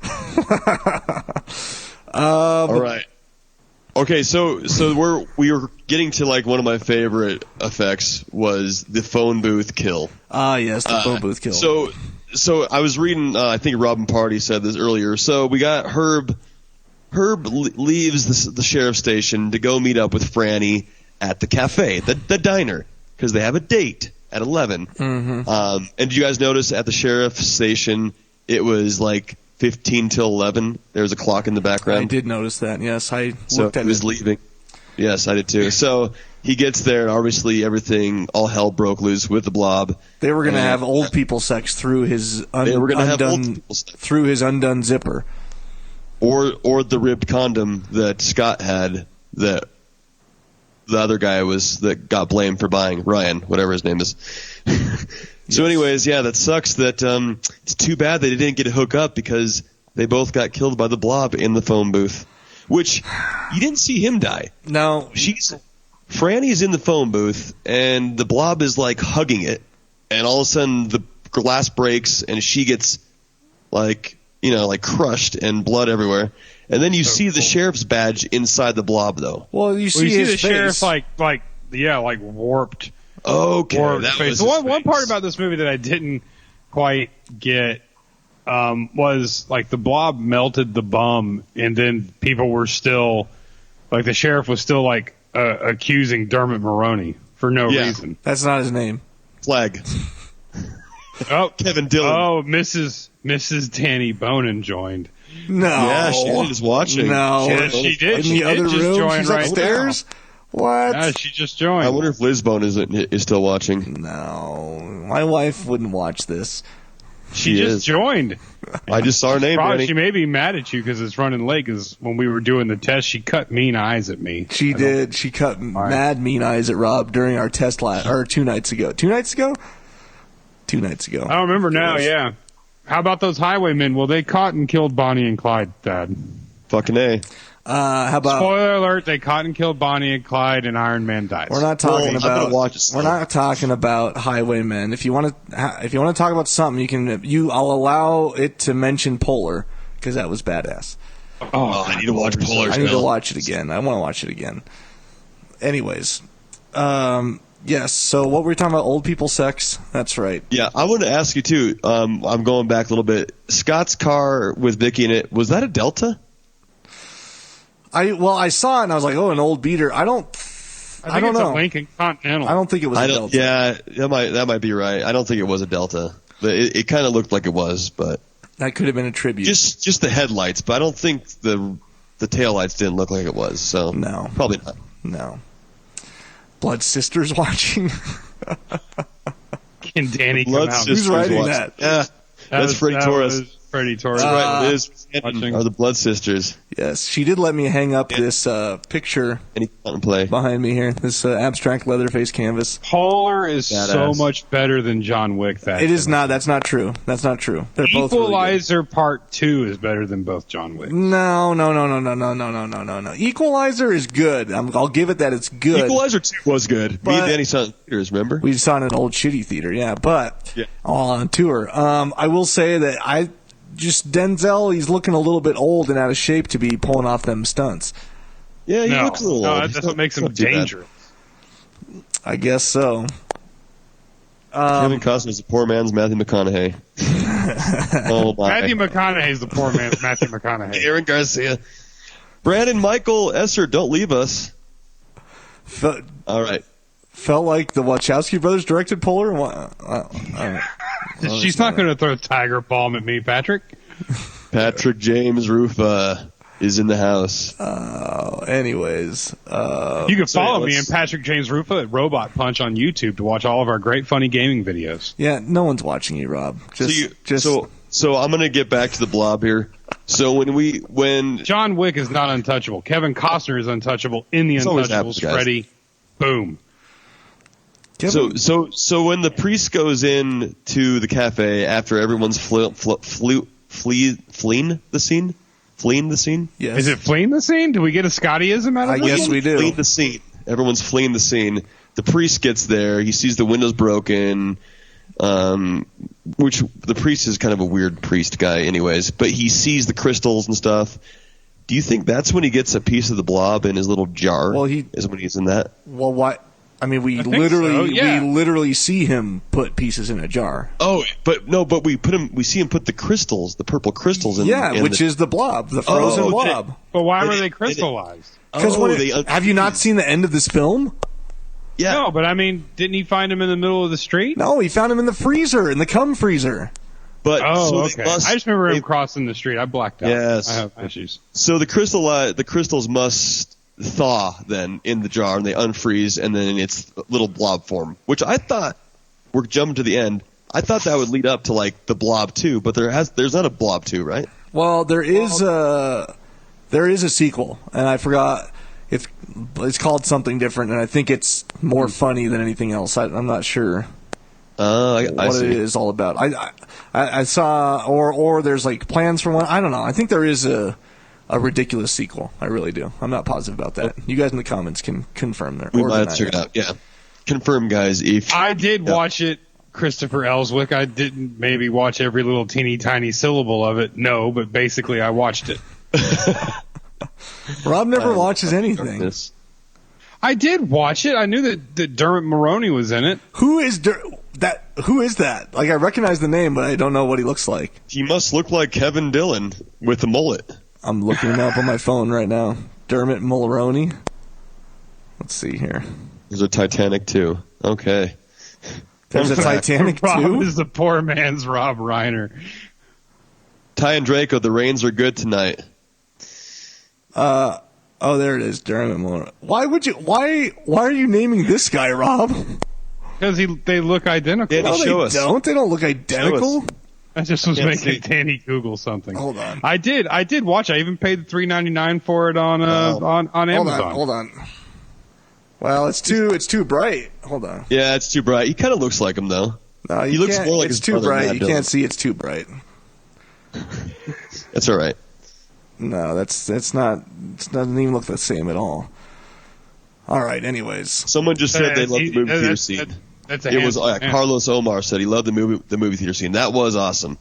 All right. Okay, so we were getting to like one of my favorite effects was the phone booth kill. Ah, yes, the phone booth kill. So I was reading. I think Robin Party said this earlier. So we got Herb. Herb leaves the sheriff's station to go meet up with Franny at the cafe, the diner, because they have a date at 11. Mm-hmm. And did you guys notice at the sheriff's station it was like 15 till 11? There was a clock in the background. I did notice that. Yes, I So looked at he was it. leaving. Yes, I did too. So he gets there, and obviously everything, all hell broke loose with the Blob. They were going to And- have old people sex through his They were gonna have old people sex. through his undone zipper. Or the ribbed condom that Scott had that the other guy that got blamed for buying, Ryan, whatever his name is. So anyways, yeah, that sucks that it's too bad they didn't get to hook up because they both got killed by the Blob in the phone booth. Which you didn't see him die. No, Franny's in the phone booth and the Blob is like hugging it, and all of a sudden the glass breaks and she gets like crushed and blood everywhere. And then you see the sheriff's badge inside the Blob, though. well, you see his the face. sheriff like warped. Okay, Warped that face. was The his one face. part about this movie that I didn't quite get was like the Blob melted the bum, and then people were still like the sheriff was still like accusing Dermot Mulroney for no Yeah. reason. That's not his name. Flag. Oh, Kevin Dillon. Oh, Mrs. Danny Bonin joined. No. Yeah, she is watching. No. She did. In She the did other just room, join she's right upstairs. What? Yeah, she just joined. I wonder if Liz Bone is still watching. No, my wife wouldn't watch this. She just is. joined. I just saw her name, Probably Brandy. she may be mad at you because it's running late. Because when we were doing the test, she cut mean eyes at me. She did. She cut mad mean eyes at Rob during our test or 2 nights ago. 2 nights ago? 2 nights ago. I don't remember now. Yeah. How about those highwaymen? Well, they caught and killed Bonnie and Clyde, Dad. Fucking A. How about? Spoiler alert: they caught and killed Bonnie and Clyde, and Iron Man dies. We're not talking I'm gonna about. watch it We're still. not talking about highwaymen. If you want to talk about something, you can. I'll allow it to mention Polar because that was badass. Oh, I need to watch Polar. I need to watch it again. I want to watch it again. Anyways, yes. So what were we talking about? Old people sex. That's right. Yeah, I want to ask you too. I'm going back a little bit. Scott's car with Vicky in it, was that a Delta? I saw it and I was like, oh, an old beater. I don't I don't it's know. a Lincoln Continental. I don't think it was a Delta. Yeah, that might be right. I don't think it was a Delta, but it kind of looked like it was. But that could have been a tribute. Just the headlights, but I don't think the taillights didn't look like it was. So no, probably not. No. Blood Sisters watching. Can Danny come Blood out? Sisters Who's writing watching. that? Yeah, that's Freddie Torres. Freddie Torres. Right, Liz are the Blood Sisters. Yes, she did let me hang up this picture Any and play behind me here. This abstract Leatherface canvas. Polar is Badass. so much better than John Wick. It is not. That's not true. That's not true. They're both really good. Equalizer Part 2 is better than both John Wick. No. Equalizer is good. I'll give it that. It's good. Equalizer 2 was good. But Me and Danny saw it in theaters, remember? We saw it in an old shitty theater, yeah. But all on tour. I will say that Denzel, he's looking a little bit old and out of shape to be pulling off them stunts. Yeah, he looks a little old. That's what makes him dangerous. I guess so. Kevin Costner's the poor man's Matthew McConaughey. Oh my. Matthew McConaughey's the poor man's Matthew McConaughey. Aaron Garcia. Brandon Michael Esser, don't leave us. All right. Felt like the Wachowski brothers directed Polar. She's not going to throw Tiger Balm at me, Patrick. Patrick James Rufa is in the house. Anyways. You can follow me and Patrick James Rufa at Robot Punch on YouTube to watch all of our great funny gaming videos. Yeah, no one's watching you, Rob. So I'm going to get back to the Blob here. So when John Wick is not untouchable. Kevin Costner is untouchable in The Untouchables. Freddy, boom. So when the priest goes in to the cafe after everyone's fleeing the scene? Fleeing the scene? Yes. Is it fleeing the scene? Do we get a Scottyism out of I this? guess we do. Fleeing the scene. Everyone's fleeing the scene. The priest gets there. He sees the windows broken, which the priest is kind of a weird priest guy anyways, but he sees the crystals and stuff. Do you think that's when he gets a piece of the blob in his little jar? Well, is when he's in that? Well, why? I mean, we literally see him put pieces in a jar. Oh, but we see him put the crystals, the purple crystals in. Yeah, which is the blob, the frozen blob. But why were they crystallized? Because have you not seen the end of this film? Yeah. No, but I mean, didn't he find him in the middle of the street? No, he found him in the freezer, in the cum freezer. But okay. I just remember him crossing the street. I blacked out. Yes. I have issues. So the crystals must thaw then in the jar, and they unfreeze, and then it's little blob form, which I thought, we're jumping to the end, I thought that would lead up to like the Blob 2, but there's not a Blob 2, right? Well, there is a sequel, and I forgot, it's called something different, and I think it's more funny than anything else. I'm not sure what it is all about. I saw, or there's like plans for one. I don't know. I think there is a ridiculous sequel. I really do. I'm not positive about that. You guys in the comments can confirm there. We might have to check it out. Yeah, confirm, guys. If I did watch it, Christopher Ellswick. I didn't maybe watch every little teeny tiny syllable of it. No, but basically I watched it. Rob never watches anything. I did watch it. I knew that Dermot Mulroney was in it. Who is that? Like, I recognize the name, but I don't know what he looks like. He must look like Kevin Dillon with a mullet. I'm looking him up on my phone right now. Dermot Mulroney. Let's see here. There's a Titanic 2. Okay. There's a Titanic 2? Rob is the poor man's Rob Reiner. Ty and Draco, the rains are good tonight. Oh, there it is, Dermot Mulroney. Why are you naming this guy, Rob? Because they look identical. Yeah, no, they don't. They don't look identical. I just was making Danny Google something. Hold on. I did watch. I even paid the $3.99 for it on Amazon. Hold on. Well, it's too bright. Hold on. Yeah, it's too bright. He kind of looks like him though. No, he looks more like it's his too brother, bright. Matt You Dillon. can't see it's too bright. That's all right. No, that's not. It doesn't even look the same at all. All right. Anyways, Someone just said they loved the movie theater scene. It was Carlos Omar said he loved the movie theater scene. That was awesome.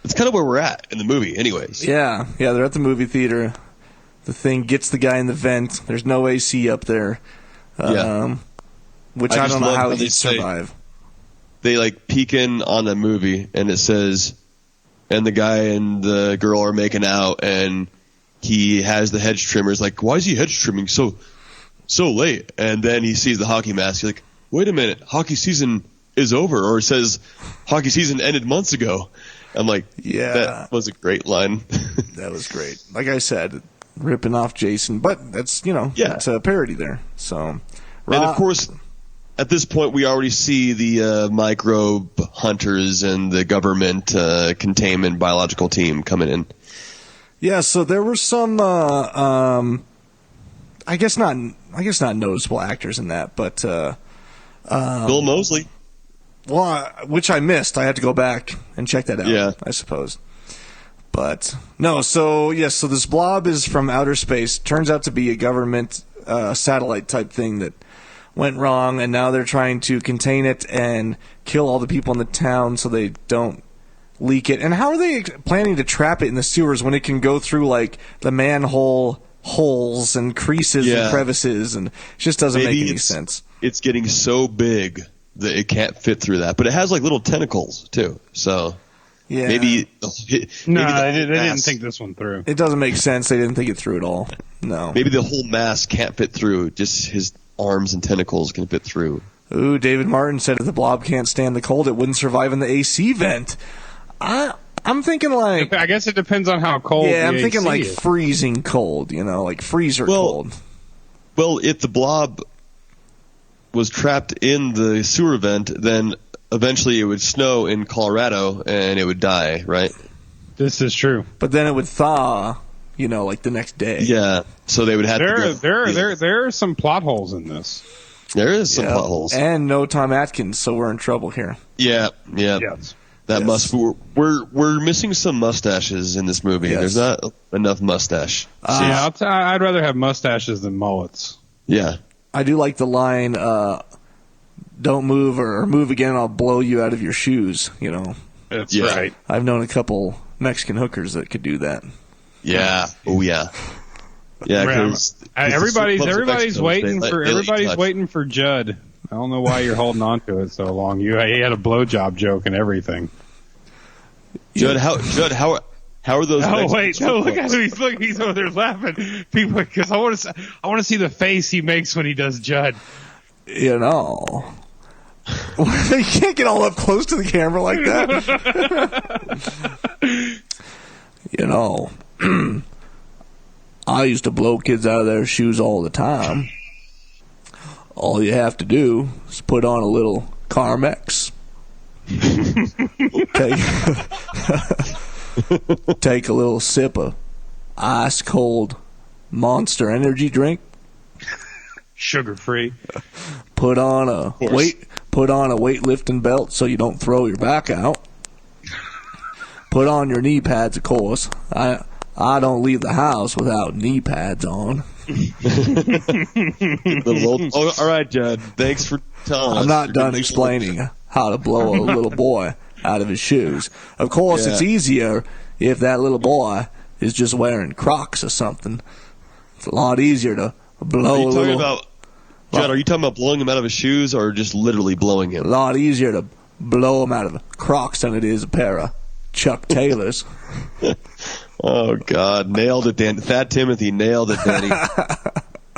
It's kind of where we're at in the movie, anyways. Yeah, they're at the movie theater. The thing gets the guy in the vent. There's no AC up there. Which I don't know how he'd survive. They like peek in on a movie, and it says, and the guy and the girl are making out, and he has the hedge trimmers. Like, why is he hedge trimming? So so late? And then he sees the hockey mask. He's like, wait a minute, hockey season is over. Or it says hockey season ended months ago. I'm like, Yeah. That was a great line. That was great. Like I said, ripping off Jason, but that's, it's a parody there. So, And of course, at this point, we already see the microbe hunters and the government containment biological team coming in. Yeah, so there were some, I guess not noticeable actors in that, but Bill Moseley. Well, which I missed. I had to go back and check that out. Yeah. I suppose. But no, so yes, so this blob is from outer space. Turns out to be a government satellite type thing that went wrong, and now they're trying to contain it and kill all the people in the town so they don't leak it. And how are they planning to trap it in the sewers when it can go through like the manhole holes and creases and crevices, and it just doesn't make any sense. It's getting so big that it can't fit through that, but it has like little tentacles too. So maybe they didn't think this one through. It doesn't make sense. They didn't think it through at all. No. Maybe the whole mask can't fit through. Just his arms and tentacles can fit through. Ooh, David Martin said if the blob can't stand the cold, it wouldn't survive in the AC vent. I'm thinking like... I guess it depends on how cold Yeah, the I'm thinking AC like is. freezing cold, like freezer cold. Well, if the blob was trapped in the sewer vent, then eventually it would snow in Colorado and it would die, right? This is true. But then it would thaw, like the next day. Yeah, so they would have There are some plot holes in this. There is some plot holes. And no Tom Atkins, so we're in trouble here. Yeah. Yes. That we're missing some mustaches in this movie. Yes. There's not enough mustache. I'd rather have mustaches than mullets. Yeah. I do like the line, don't move or move again, I'll blow you out of your shoes, That's right. I've known a couple Mexican hookers that could do that. Yeah. Oh, yeah. Yeah, because everybody's waiting for Judd. I don't know why you're holding on to it so long. He had a blowjob joke and everything. Judd, how are those? Oh wait, no! Look at him. He's over there laughing. People, because I want to see the face he makes when he does Judd. You can't get all up close to the camera like that. I used to blow kids out of their shoes all the time. All you have to do is put on a little Carmex. Take a little sip of ice cold Monster energy drink. Sugar free. Put on a weightlifting belt so you don't throw your back out. Put on your knee pads, of course. I don't leave the house without knee pads on. All right, Judd. Thanks for telling us. I'm not done explaining how to blow a little boy out of his shoes. Of course, it's easier if that little boy is just wearing Crocs or something. It's a lot easier to blow Judd, are you talking about blowing him out of his shoes or just literally blowing him? A lot easier to blow him out of Crocs than it is a pair of Chuck Taylors. Oh, God. Nailed it, Dan. Fat Timothy nailed it, Danny.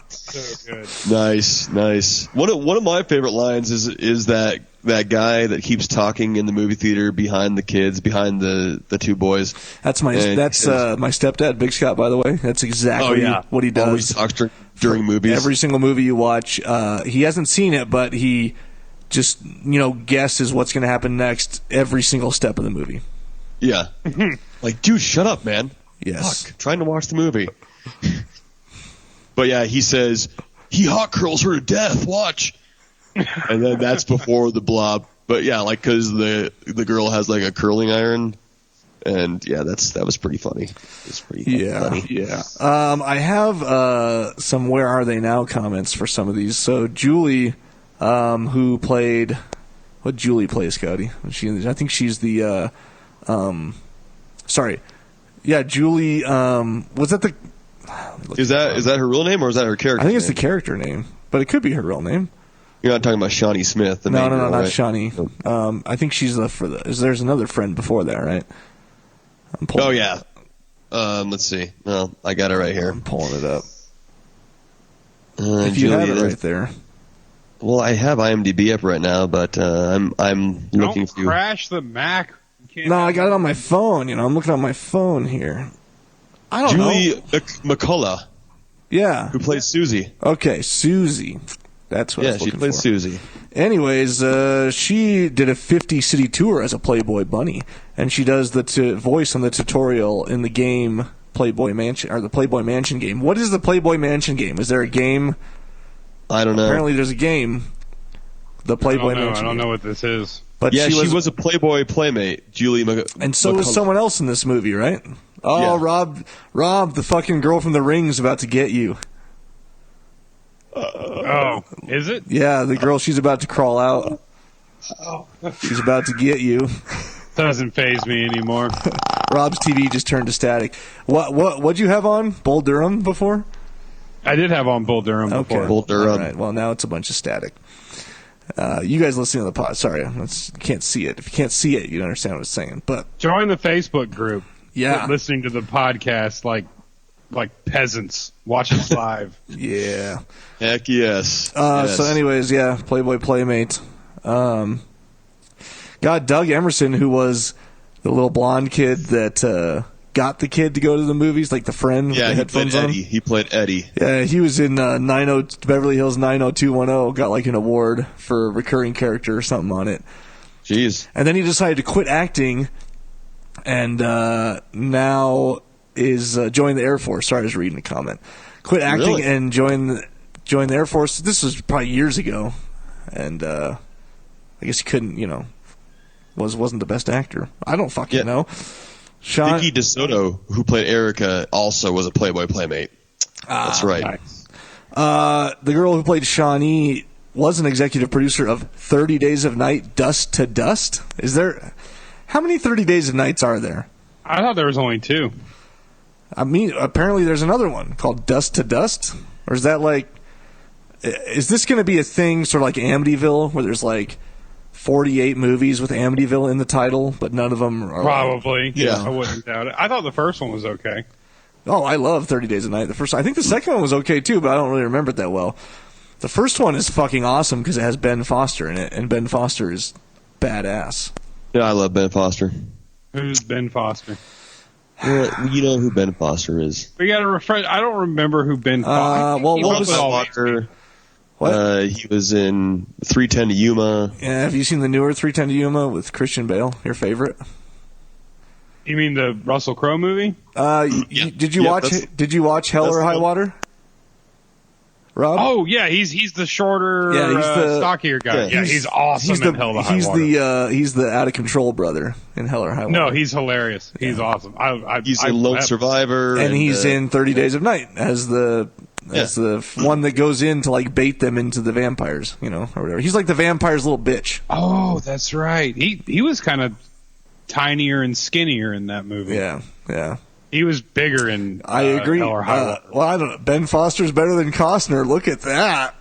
So good. Nice. One of my favorite lines is that guy that keeps talking in the movie theater behind the kids, behind the two boys. That's my stepdad, Big Scott, by the way. That's exactly what he does. Always talks during movies. Every single movie you watch, he hasn't seen it, but he just guesses what's going to happen next every single step of the movie. Yeah. Like, dude, shut up, man. Yes. Fuck, trying to watch the movie. But yeah, he says, he hot curls her to death, watch. And then that's before the blob. But yeah, like, because the girl has like a curling iron. And yeah, that was pretty funny. It's pretty funny. Yeah. I have some Where Are They Now comments for some of these. So Julie, who played, what Julie play, Scotty? I think she's the, Julie, was that the... Is that her real name or is that her character? I think it's the character name, but it could be her real name. You're not talking about Shawnee Smith. No, girl, not right? Shawnee. I think she's there's another friend before that, right? Oh yeah. Let's see. Well, I got it right here. I'm pulling it up. If you have it right there. Well, I have IMDb up right now, but I'm looking Don't crash the Mac. No, I got it on my phone. I'm looking on my phone here. I don't know. Julie McCullough. Yeah. Who plays Susie. Okay, Susie. That's what I was looking for. Yeah, she plays Susie. Anyways, she did a 50-city tour as a Playboy bunny, and she does the voice on the tutorial in the game Playboy Mansion, or the Playboy Mansion game. What is the Playboy Mansion game? Is there a game? I don't know. Apparently there's a game. The Playboy Mansion. I don't know what this is. But yeah, she was a Playboy playmate, Julie And so was someone else in this movie, right? Oh, yeah. Rob, the fucking girl from The Ring's about to get you. Oh, is it? Yeah, the girl, she's about to crawl out. She's about to get you. Doesn't faze me anymore. Rob's TV just turned to static. What'd you have on? Bull Durham before? I did have on Bull Durham before. Bull Durham. All right, well, now it's a bunch of static. You guys listening to the pod, sorry, you can't see it. If you can't see it, you don't understand what I'm saying. But join the Facebook group. Yeah. Listening to the podcast like peasants. Watch us live. Yeah. Heck yes. So anyways, yeah, Playboy Playmate. Got Doug Emerson, who was the little blonde kid that got the kid to go to the movies, like the friend with the headphones on. He played Eddie. Yeah, he was in Beverly Hills 90210, got like an award for a recurring character or something on it. Jeez. And then he decided to quit acting, and now is joined the Air Force. Sorry, I was reading a comment. Quit acting and joined the Air Force. This was probably years ago, and I guess he couldn't, wasn't the best actor. I don't fucking know. Vicky DeSoto, who played Erica, also was a Playboy playmate. That's right. Nice. The girl who played Shawnee was an executive producer of 30 Days of Night, Dust to Dust. How many 30 Days of Nights are there? I thought there was only 2. I mean, apparently there's another one called Dust to Dust. Or is that is this going to be a thing sort of like Amityville, where there's 48 movies with Amityville in the title, but none of them are... Probably. Yeah. I wouldn't doubt it. I thought the first one was okay. Oh, I love 30 Days of Night. I think the second one was okay too, but I don't really remember it that well. The first one is fucking awesome because it has Ben Foster in it, and Ben Foster is badass. Yeah, I love Ben Foster. Who's Ben Foster? You know who Ben Foster is. We got to refresh. I don't remember who Ben Foster. What was Foster? What? He was in 310 to Yuma. Yeah, have you seen the newer 310 to Yuma with Christian Bale? Your favorite? You mean the Russell Crowe movie? Did you watch Hell or High Water? Rob? Oh yeah, he's the shorter, he's the stockier guy. Yeah, he's awesome in Hell or High Water. He's the out of control brother in Hell or High Water. No, he's hilarious. He's awesome. He's a lone survivor, and he's in 30 Days of Night as the one that goes in to bait them into the vampires, or whatever. He's like the vampire's little bitch. Oh, that's right. He was kind of tinier and skinnier in that movie. Yeah. He was bigger in I agree. Hell or High Water. Well, I don't know. Ben Foster's better than Costner. Look at that.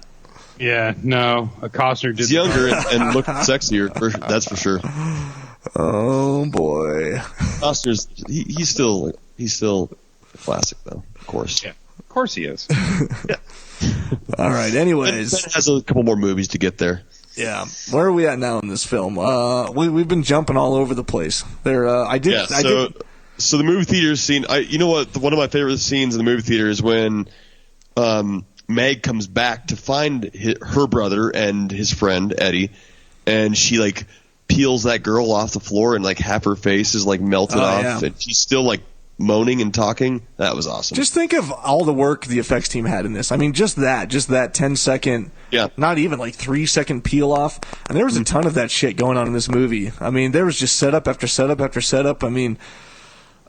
Yeah, no. Costner did. He's younger and looked sexier. That's for sure. Oh boy. Costner's he's still a classic though. Of course. Yeah. Of course he is. Yeah. All right. Anyways, Ben has a couple more movies to get there. Yeah. Where are we at now in this film? We've been jumping all over the place. So the movie theater scene, you know what? One of my favorite scenes in the movie theater is when Meg comes back to find her brother and his friend Eddie, and she peels that girl off the floor, and half her face is melted off, and she's still moaning and talking. That was awesome. Just think of all the work the effects team had in this. I mean, just that 10-second, not even 3-second peel off. And there was a ton of that shit going on in this movie. I mean, there was just setup after setup after setup. I mean,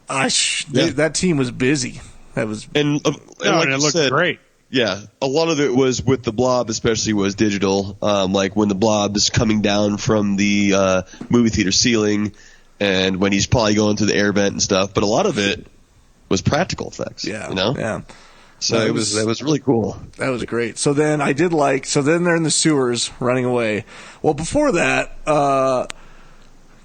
that team was busy. That was and it looked great. Yeah, a lot of it was with the Blob, especially was digital. When the Blob is coming down from the movie theater ceiling, and when he's probably going through the air vent and stuff. But a lot of it was practical effects. Yeah, Yeah. So that was really cool. That was great. So then then they're in the sewers running away. Well, before that,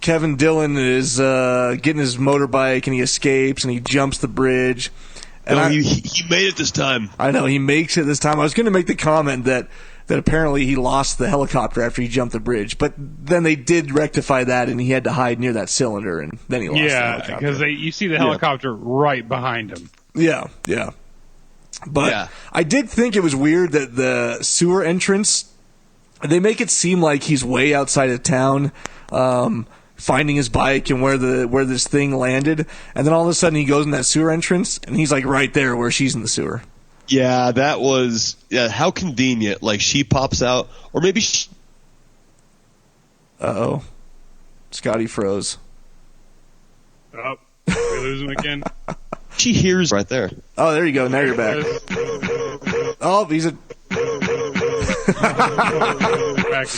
Kevin Dillon is getting his motorbike and he escapes and he jumps the bridge. And no, he made it this time. I know, he makes it this time. I was going to make the comment that apparently he lost the helicopter after he jumped the bridge, but then they did rectify that, and he had to hide near that cylinder, and then he lost the helicopter. Yeah, because you see the helicopter right behind him. Yeah. But I did think it was weird that the sewer entrance, they make it seem like he's way outside of town, finding his bike and where this thing landed, and then all of a sudden he goes in that sewer entrance, and he's like right there where she's in the sewer. Yeah, that was how convenient. Like she pops out, or maybe. Uh-oh, Scotty froze. Oh, we lose him again. She hears right there. Oh, there you go. Now you're back. Oh, he's back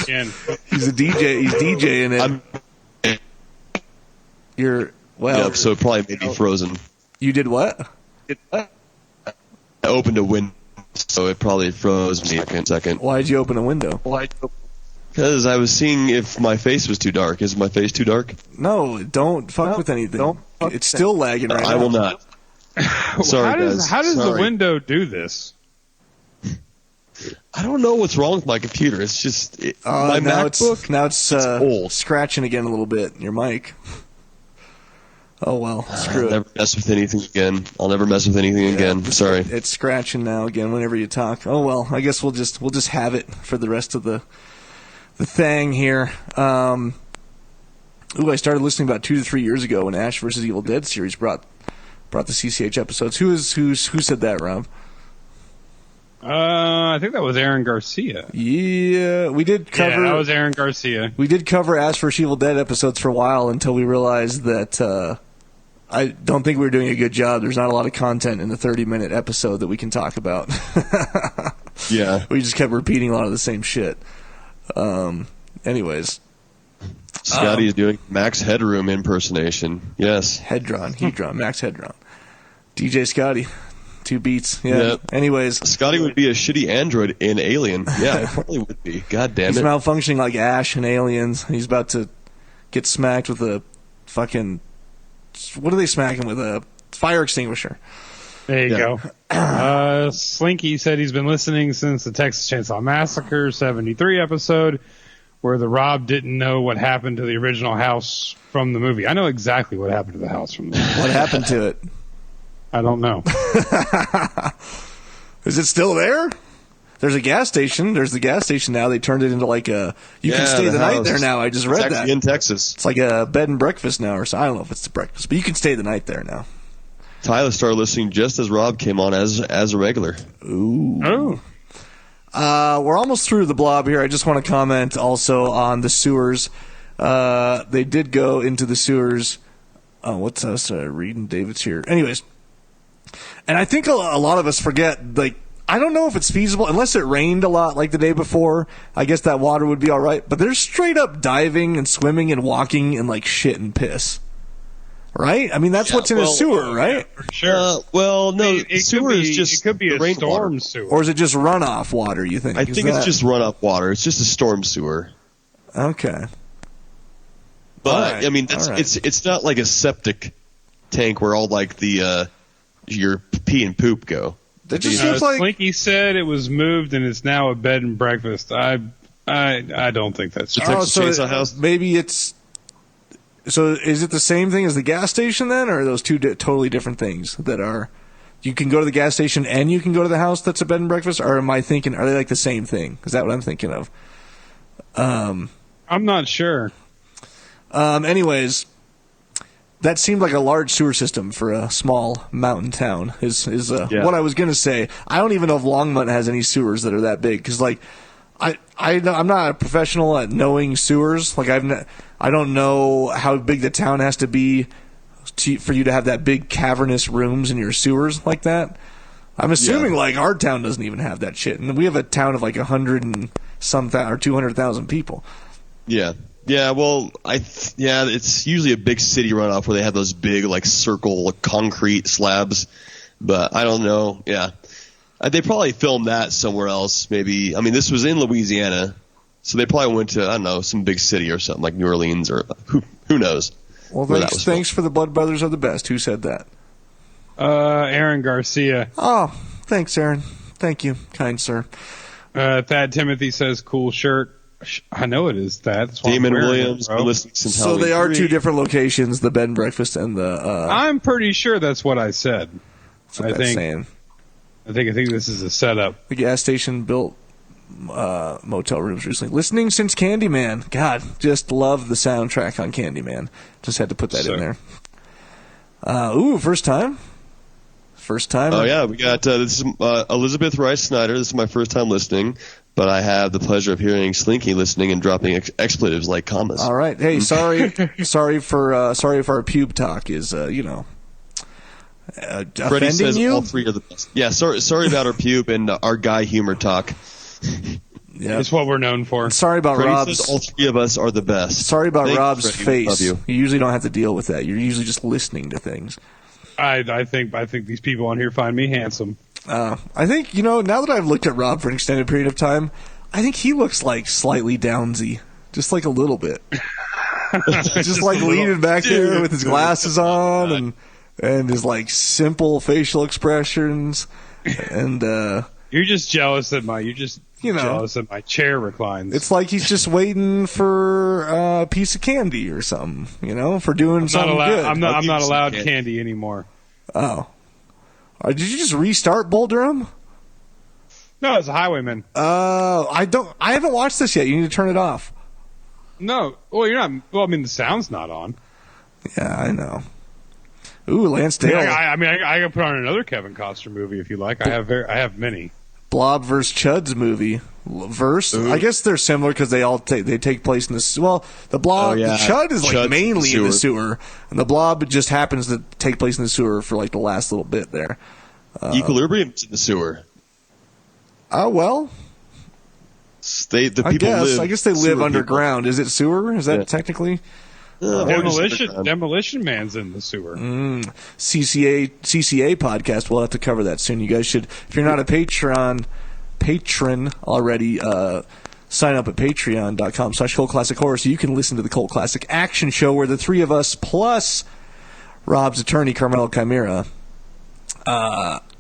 again. He's a DJ. He's DJing it. You're Yep, so it probably made me frozen. You did what? I opened a window, so it probably froze me a second. Why'd you open a window? Because I was seeing if my face was too dark. Is my face too dark? No, don't fuck with anything. It's still lagging right now. I will not. Sorry, guys. How does the window do this? I don't know what's wrong with my computer. It's just my MacBook. Now it's old. Scratching again a little bit. Your mic. Oh well, screw it. I'll never mess with anything again. I'll never mess with anything again. Sorry. It's scratching now again whenever you talk. Oh well, I guess we'll just have it for the rest of the thing here. I started listening about 2 to 3 years ago when Ash vs. Evil Dead series brought the CCH episodes. Who said that, Rob? I think that was Aaron Garcia. Yeah, we did cover. Yeah, that was Aaron Garcia. We did cover Ash vs. Evil Dead episodes for a while until we realized that I don't think we were doing a good job. There's not a lot of content in the 30-minute episode that we can talk about. Yeah, we just kept repeating a lot of the same shit. Anyways. Scotty is doing Max Headroom impersonation. Yes. Hedron, Max Hedron. DJ Scotty. 2 beats. Yeah. Yep. Anyways. Scotty would be a shitty android in Alien. Yeah, it probably would be. God damn it. He's malfunctioning like Ash in Aliens. He's about to get smacked with a fucking... What are they smacking with? A fire extinguisher. There you go. Slinky said he's been listening since the Texas Chainsaw Massacre 73 episode, where the Rob didn't know what happened to the original house from the movie. I know exactly what happened to the house from the movie. What happened to it? I don't know. Is it still there? There's a gas station. There's the gas station now. They turned it into like a... You can stay the night there now. I just read that. In Texas. It's like a bed and breakfast now, or so. I don't know if it's the breakfast, but you can stay the night there now. Tyler started listening just as Rob came on as a regular. Ooh. Oh. We're almost through the blob here. I just want to comment also on the sewers. They did go into the sewers. Oh, what's us reading? David's here. Anyways, and I think a lot of us forget, like, I don't know if it's feasible, unless it rained a lot like the day before. I guess that water would be all right. But they're straight up diving and swimming and walking in, like, shit and piss. Right? I mean, that's what's in a sewer, right? Yeah, for sure. Well, no, sewer is just... It could be a storm sewer. Or is it just runoff water, you think? I think it's just runoff water. It's just a storm sewer. Okay. But, right. I mean, it's not like a septic tank where all, like, your pee and poop go. That just seems like... Slinky said it was moved and it's now a bed and breakfast. I don't think that's true. Texas Chainsaw House? Maybe it's... So is it the same thing as the gas station then, or are those two totally different things that are... You can go to the gas station and you can go to the house that's a bed and breakfast? Or am I thinking, are they like the same thing? Is that what I'm thinking of? I'm not sure. Anyways, that seemed like a large sewer system for a small mountain town. Is what I was gonna say. I don't even know if Longmont has any sewers that are that big, because like I'm not a professional at knowing sewers. Like I don't know how big the town has to be for you to have that big cavernous rooms in your sewers like that. I'm assuming like our town doesn't even have that shit, and we have a town of like 100 and some or 200,000 people. Yeah. Yeah, well, it's usually a big city runoff where they have those big, like, circle concrete slabs. But I don't know. Yeah. They probably filmed that somewhere else, maybe. I mean, this was in Louisiana, so they probably went to, I don't know, some big city or something, like New Orleans or who knows. Well, thanks for the Blood Brothers are the best. Who said that? Aaron Garcia. Oh, thanks, Aaron. Thank you, kind sir. Thad Timothy says, cool shirt. I know it is Thad. That's why Damon I'm wearing Williams. it, bro. So they are two different locations, the bed and breakfast and the... I'm pretty sure that's what I said. That's what that's saying. I think this is a setup. The gas station built motel rooms recently. Listening since Candyman. God, just love the soundtrack on Candyman. Just had to put that in there. First time. First time. Oh yeah, we got this is Elizabeth Rice Snyder. This is my first time listening, but I have the pleasure of hearing Slinky listening and dropping expletives like commas. All right. Hey, sorry if our pube talk is Freddie offending says you. all three are the best. Yeah, sorry about our pube and our guy humor talk. Yeah, it's what we're known for. Sorry about Freddie Rob's. says all three of us are the best. Sorry about Thanks, Rob's Freddie. face. Love you. You usually don't have to deal with that. You're usually just listening to things. I think these people on here find me handsome. I think, now that I've looked at Rob for an extended period of time, I think he looks like slightly downsy. Just like a little bit. just like leaning back there with his glasses on and his like simple facial expressions. And you're just jealous that jealous that my chair reclines. It's like he's just waiting for a piece of candy or something, for doing something good. I'm not allowed candy anymore. Oh. Did you just restart Bull Durham? No, it's a Highwayman. I haven't watched this yet. You need to turn it off. No. Well, you're not. Well, I mean, the sound's not on. Yeah, I know. Ooh, Lance Dale. I can put on another Kevin Costner movie if you like. I have many. Blob vs. Chud's movie. I guess they're similar because they all take place in the... Well, the Blob... The Chud is like mainly in the sewer. And the Blob just happens to take place in the sewer for like the last little bit there. Equilibrium's in the sewer. Oh, well... I guess they live underground. People. Is it sewer? Is that technically... Demolition Man's in the sewer. CCA podcast. We'll have to cover that soon. You guys should, if you're not a patron already, sign up at patreon.com/Cult Classic Horror so you can listen to the Cult Classic Action Show where the three of us plus Rob's attorney Carmel Chimera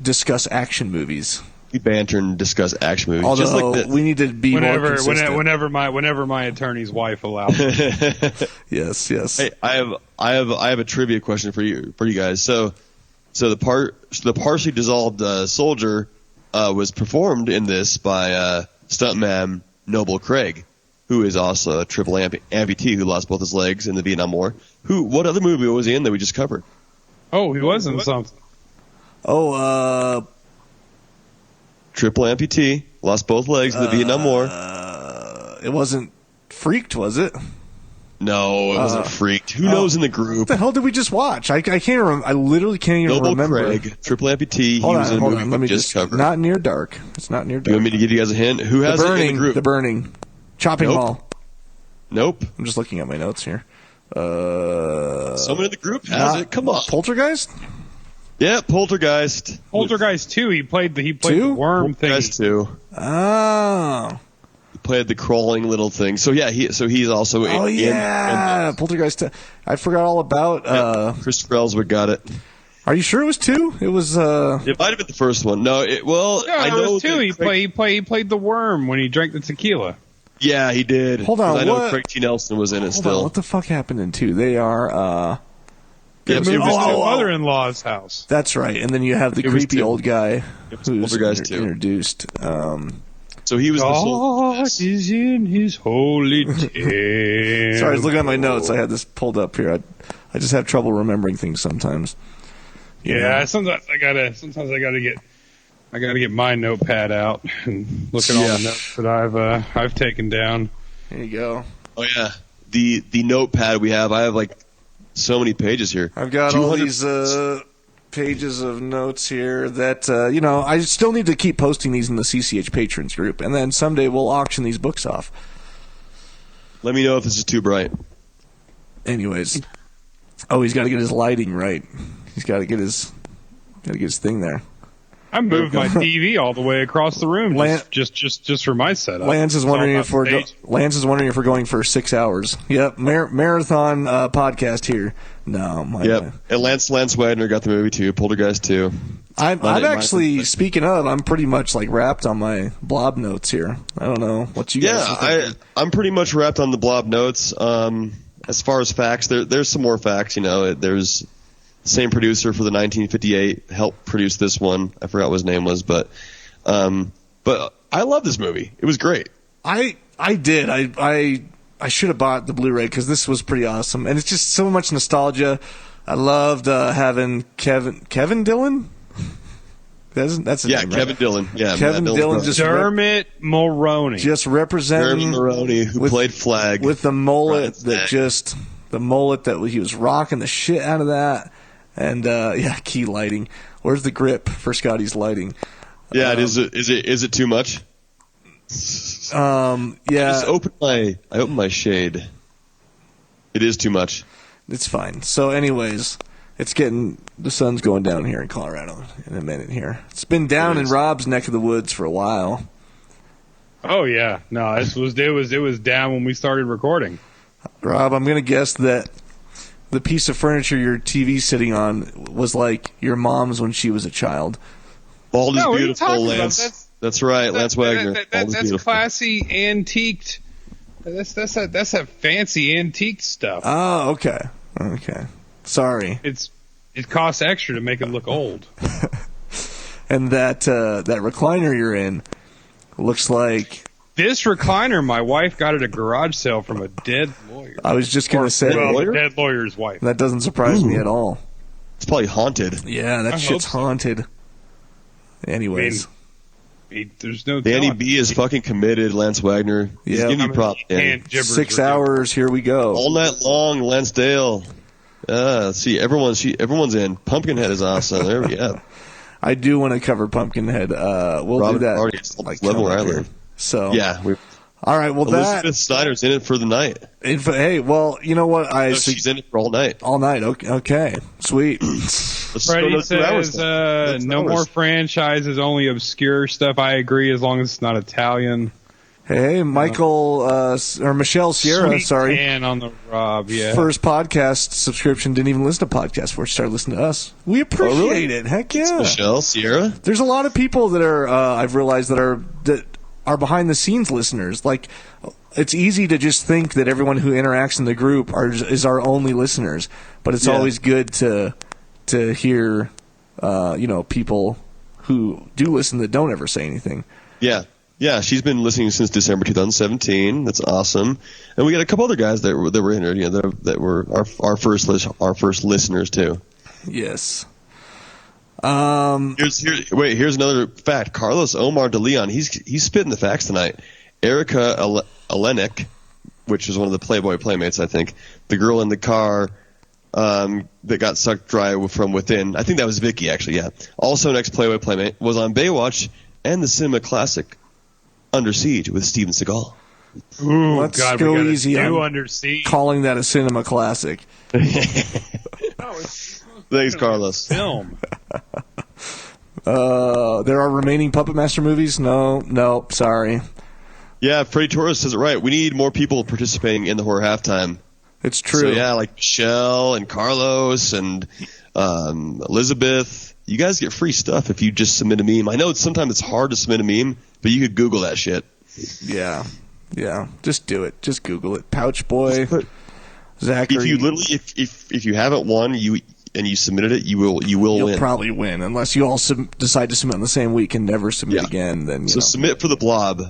discuss action movies. We banter and discuss action movies. Although just like this. We need to be more consistent. Whenever my attorney's wife allows me. Yes. Hey, I have a trivia question for you guys. So the partially dissolved soldier was performed in this by stuntman Noble Craig, who is also a triple amputee who lost both his legs in the Vietnam War. What other movie was he in that we just covered? Oh, he was in something. Triple amputee, lost both legs in the Vietnam War. It wasn't Freaked, was it? No, it wasn't Freaked. Who knows in the group? What the hell did we just watch? I can't remember. I literally can't even remember. Noble Craig, triple amputee. He was in a movie we just covered. Not Near Dark. It's not Near Dark. You want me to give you guys a hint? Who has it in the group? The Burning. Chopping Mall. Nope. I'm just looking at my notes here. Someone in the group has it. Come on. Poltergeist? Yeah, Poltergeist. Poltergeist 2. He played the worm thing. Poltergeist 2. Oh. He played the crawling little thing. So yeah, he's also in Poltergeist 2. I forgot all about Christopher Ellsworth got it. Are you sure it was 2? It was It might have been the first one. No, I know it was 2. He played the worm when he drank the tequila. Yeah, he did. Hold on, I know Craig T. Nelson was in it still. Hold on, what the fuck happened in 2? They are it was my mother-in-law's house. That's right. And then you have the creepy old guy who's introduced. So he was God is in his holy temple. Sorry, I was looking at my notes. I had this pulled up here. I just have trouble remembering things sometimes. Yeah, sometimes I gotta get my notepad out and look at all the notes that I've taken down. There you go. Oh yeah, the notepad we have. I have like so many pages here. I've got all these pages of notes here that I still need to keep posting these in the CCH patrons group, and then someday we'll auction these books off. Let me know if this is too bright. Anyways, he's got to get his lighting right. He's got to get his thing there. I moved my TV all the way across the room just for my setup. Lance is wondering if we're going for 6 hours. Yep, marathon podcast here. No, yep. And Lance Wagner got the movie too. Poltergeist 2. I'm actually, speaking of, I'm pretty much like wrapped on my Blob notes here. I don't know what you guys are thinking. I'm pretty much wrapped on the Blob notes. As far as facts, there's some more facts. There's the same producer for the 1958 helped produce this one. I forgot what his name was, but I love this movie. It was great. I did. I should have bought the Blu-ray because this was pretty awesome, and it's just so much nostalgia. I loved having Kevin Dillon. That's his name, right? Kevin Dillon. Yeah, Kevin Dillon. Dermot Mulroney. Just representing Dermot Mulroney, who played Flag with the mullet that he was rocking the shit out of that, and key lighting. Where's the grip for Scotty's lighting? Yeah, is it too much? Yeah. I opened my shade. It is too much. It's fine. So, anyways, the sun's going down here in Colorado in a minute here. It's been down in Rob's neck of the woods for a while. Oh yeah, no, it was down when we started recording. Rob, I'm gonna guess that the piece of furniture your TV's sitting on was like your mom's when she was a child. Bald is beautiful, Lance. That's right, Lance Wagner. That's classy, antiqued. That's that fancy antique stuff. Oh, okay. Sorry. It costs extra to make it look old. And that recliner you're in looks like this recliner. My wife got at a garage sale from a dead lawyer. I was just gonna say, a dead lawyer's wife. That doesn't surprise me at all. It's probably haunted. Yeah, that shit's haunted. Anyways. There's no Danny B is fucking committed, Lance Wagner. He's giving you props, Danny. 6 hours, here we go. All night long, Lansdale. Let's see, everyone's in. Pumpkinhead is awesome. There we go. I do want to cover Pumpkinhead. We'll do that. Like level where I live. So yeah, all right. Well, Elizabeth Snyder's in it for the night. Hey, well, you know what? She's in it for all night. All night. Okay. Sweet. Freddie says no more franchises, only obscure stuff. I agree, as long as it's not Italian. Hey, Michael or Michelle Sierra, Sweet sorry. tan on the Rob, yeah. First podcast subscription, didn't even listen to podcasts before she started listening to us. We appreciate it. Heck yeah. It's Michelle Sierra. There's a lot of people that are I've realized that are behind the scenes listeners. Like, it's easy to just think that everyone who interacts in the group is our only listeners, but it's always good to hear people who do listen that don't ever say anything. Yeah, she's been listening since December 2017. That's awesome. And we got a couple other guys that were in here, that were our first listeners too. Yes. Here's another fact. Carlos Omar de Leon, he's spitting the facts tonight. Erica Olenek, which is one of the Playboy Playmates, I think, the girl in the car that got sucked dry from within. I think that was Vicky, actually. Yeah. Also, next Playboy Playmate was on Baywatch and the cinema classic Under Siege with Steven Seagal. Ooh, let's God, go easy on Under Siege. Calling that a cinema classic. Thanks, Carlos. Film. There are remaining Puppet Master movies? No, sorry. Yeah, Freddie Torres says it right. We need more people participating in the horror halftime. It's true. So yeah, like Michelle and Carlos and Elizabeth. You guys get free stuff if you just submit a meme. I know sometimes it's hard to submit a meme, but you could Google that shit. Yeah. Just do it. Just Google it. Pouch Boy. Zachary. If you literally, if you haven't won, you submitted it, you'll You'll win. probably win, unless you all decide to submit on the same week and never submit again. Then submit for the Blob.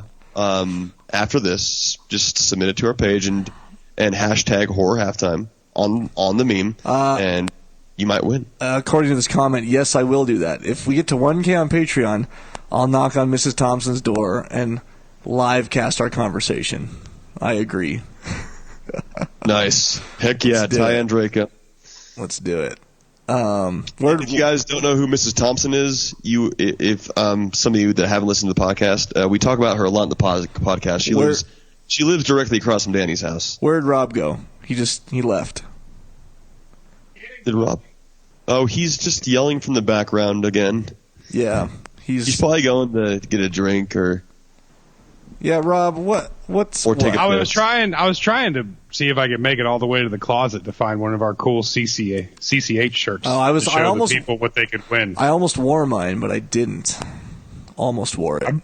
After this, just submit it to our page and hashtag horror halftime on the meme, and you might win. According to this comment, yes, I will do that. If we get to 1K on Patreon, I'll knock on Mrs. Thompson's door and live cast our conversation. I agree. Nice. Heck yeah, Ty Andreka. Let's do it. If you guys don't know who Mrs. Thompson is, if some of you that haven't listened to the podcast, we talk about her a lot in the podcast. She lives directly across from Danny's house. Where'd Rob go? He left. Did Rob? Oh, he's just yelling from the background again. Yeah. He's probably going to get a drink or. Yeah, Rob. What's? Or take a I was trying to see if I could make it all the way to the closet to find one of our cool CCH shirts. Oh, I show the people what they could win. I almost wore mine, but I didn't. Almost wore it.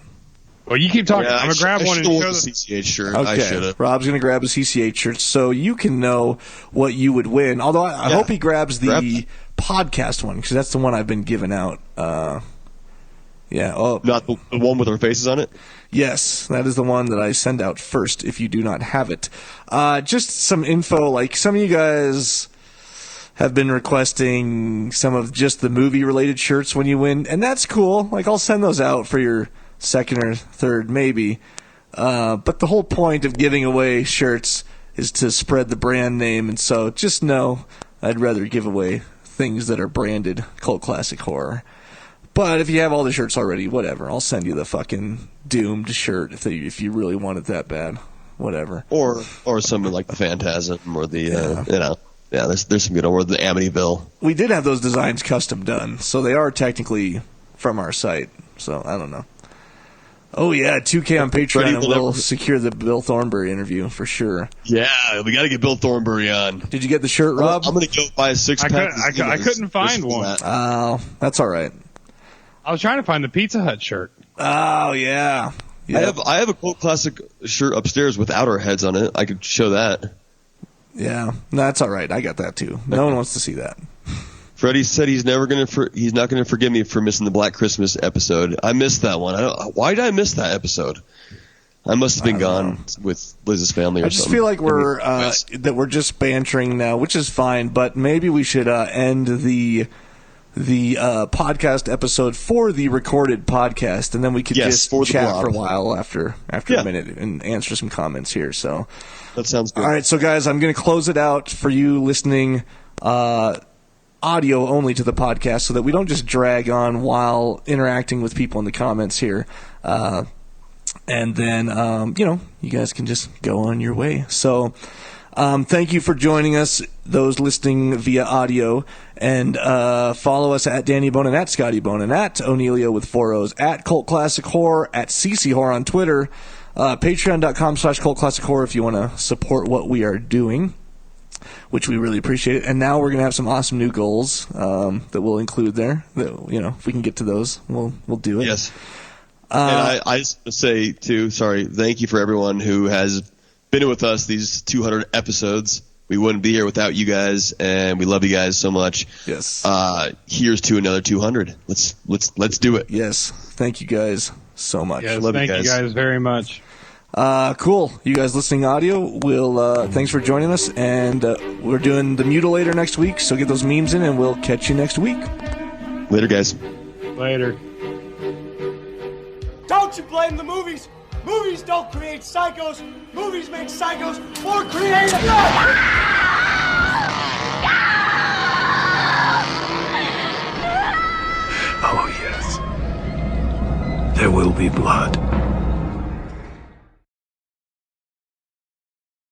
Well, you keep talking. Yeah, I'm gonna grab one and show the the CCH shirt. Okay, I should have. Rob's gonna grab a CCH shirt so you can know what you would win. Although I hope he grabs the podcast one because that's the one I've been giving out. Yeah. Oh, not the one with our faces on it. Yes, that is the one that I send out first if you do not have it. Just some info, like some of you guys have been requesting some of just the movie-related shirts when you win, and that's cool. Like, I'll send those out for your second or third, maybe. But the whole point of giving away shirts is to spread the brand name, and so just know I'd rather give away things that are branded Cult Classic Horror. But if you have all the shirts already, whatever. I'll send you the fucking Doomed shirt if you really want it that bad. Whatever. Or something like the Phantasm or the there's some good, or the Amityville. We did have those designs custom done, so they are technically from our site. So I don't know. Oh yeah, 2K on Patreon, and we'll secure the Bill Thornbury interview for sure. Yeah, we got to get Bill Thornbury on. Did you get the shirt, Rob? I'm gonna go buy a 6-pack. I couldn't find one. Oh, that's all right. I was trying to find the Pizza Hut shirt. Oh yeah. Yep. I have a Cult Classic shirt upstairs without our heads on it. I could show that. Yeah, no, that's all right. I got that too. No one wants to see that. Freddie said he's not going to forgive me for missing the Black Christmas episode. I missed that one. Why did I miss that episode? I must have been gone with Liz's family or something. I just feel like we're just bantering now, which is fine. But maybe we should end the podcast episode for the recorded podcast, and then we could just chat for a while after a minute and answer some comments here. So that sounds good. All right, so guys, I'm going to close it out for you listening audio only to the podcast so that we don't just drag on while interacting with people in the comments here. And then, you guys can just go on your way. So thank you for joining us, those listening via audio. And follow us at Danny Bonin, at Scotty Bonin, at O'Neilio with 4 O's, at Cult Classic Horror, at CC Horror on Twitter, patreon.com/Cult Classic Horror if you want to support what we are doing, which we really appreciate it. And now we're going to have some awesome new goals that we'll include there. That, if we can get to those, we'll do it. Yes. And I just want to say, too, thank you for everyone who has been with us these 200 episodes. We wouldn't be here without you guys, and we love you guys so much. Yes. Here's to another 200. Let's do it. Yes. Thank you guys so much. Yes, love thank you guys very much. Cool. You guys listening audio, thanks for joining us, and we're doing the Mutilator next week, so get those memes in, and we'll catch you next week. Later, guys. Later. Don't you blame the movies. Movies don't create psychos. Movies make psychos more creative. Oh, yes. There will be blood.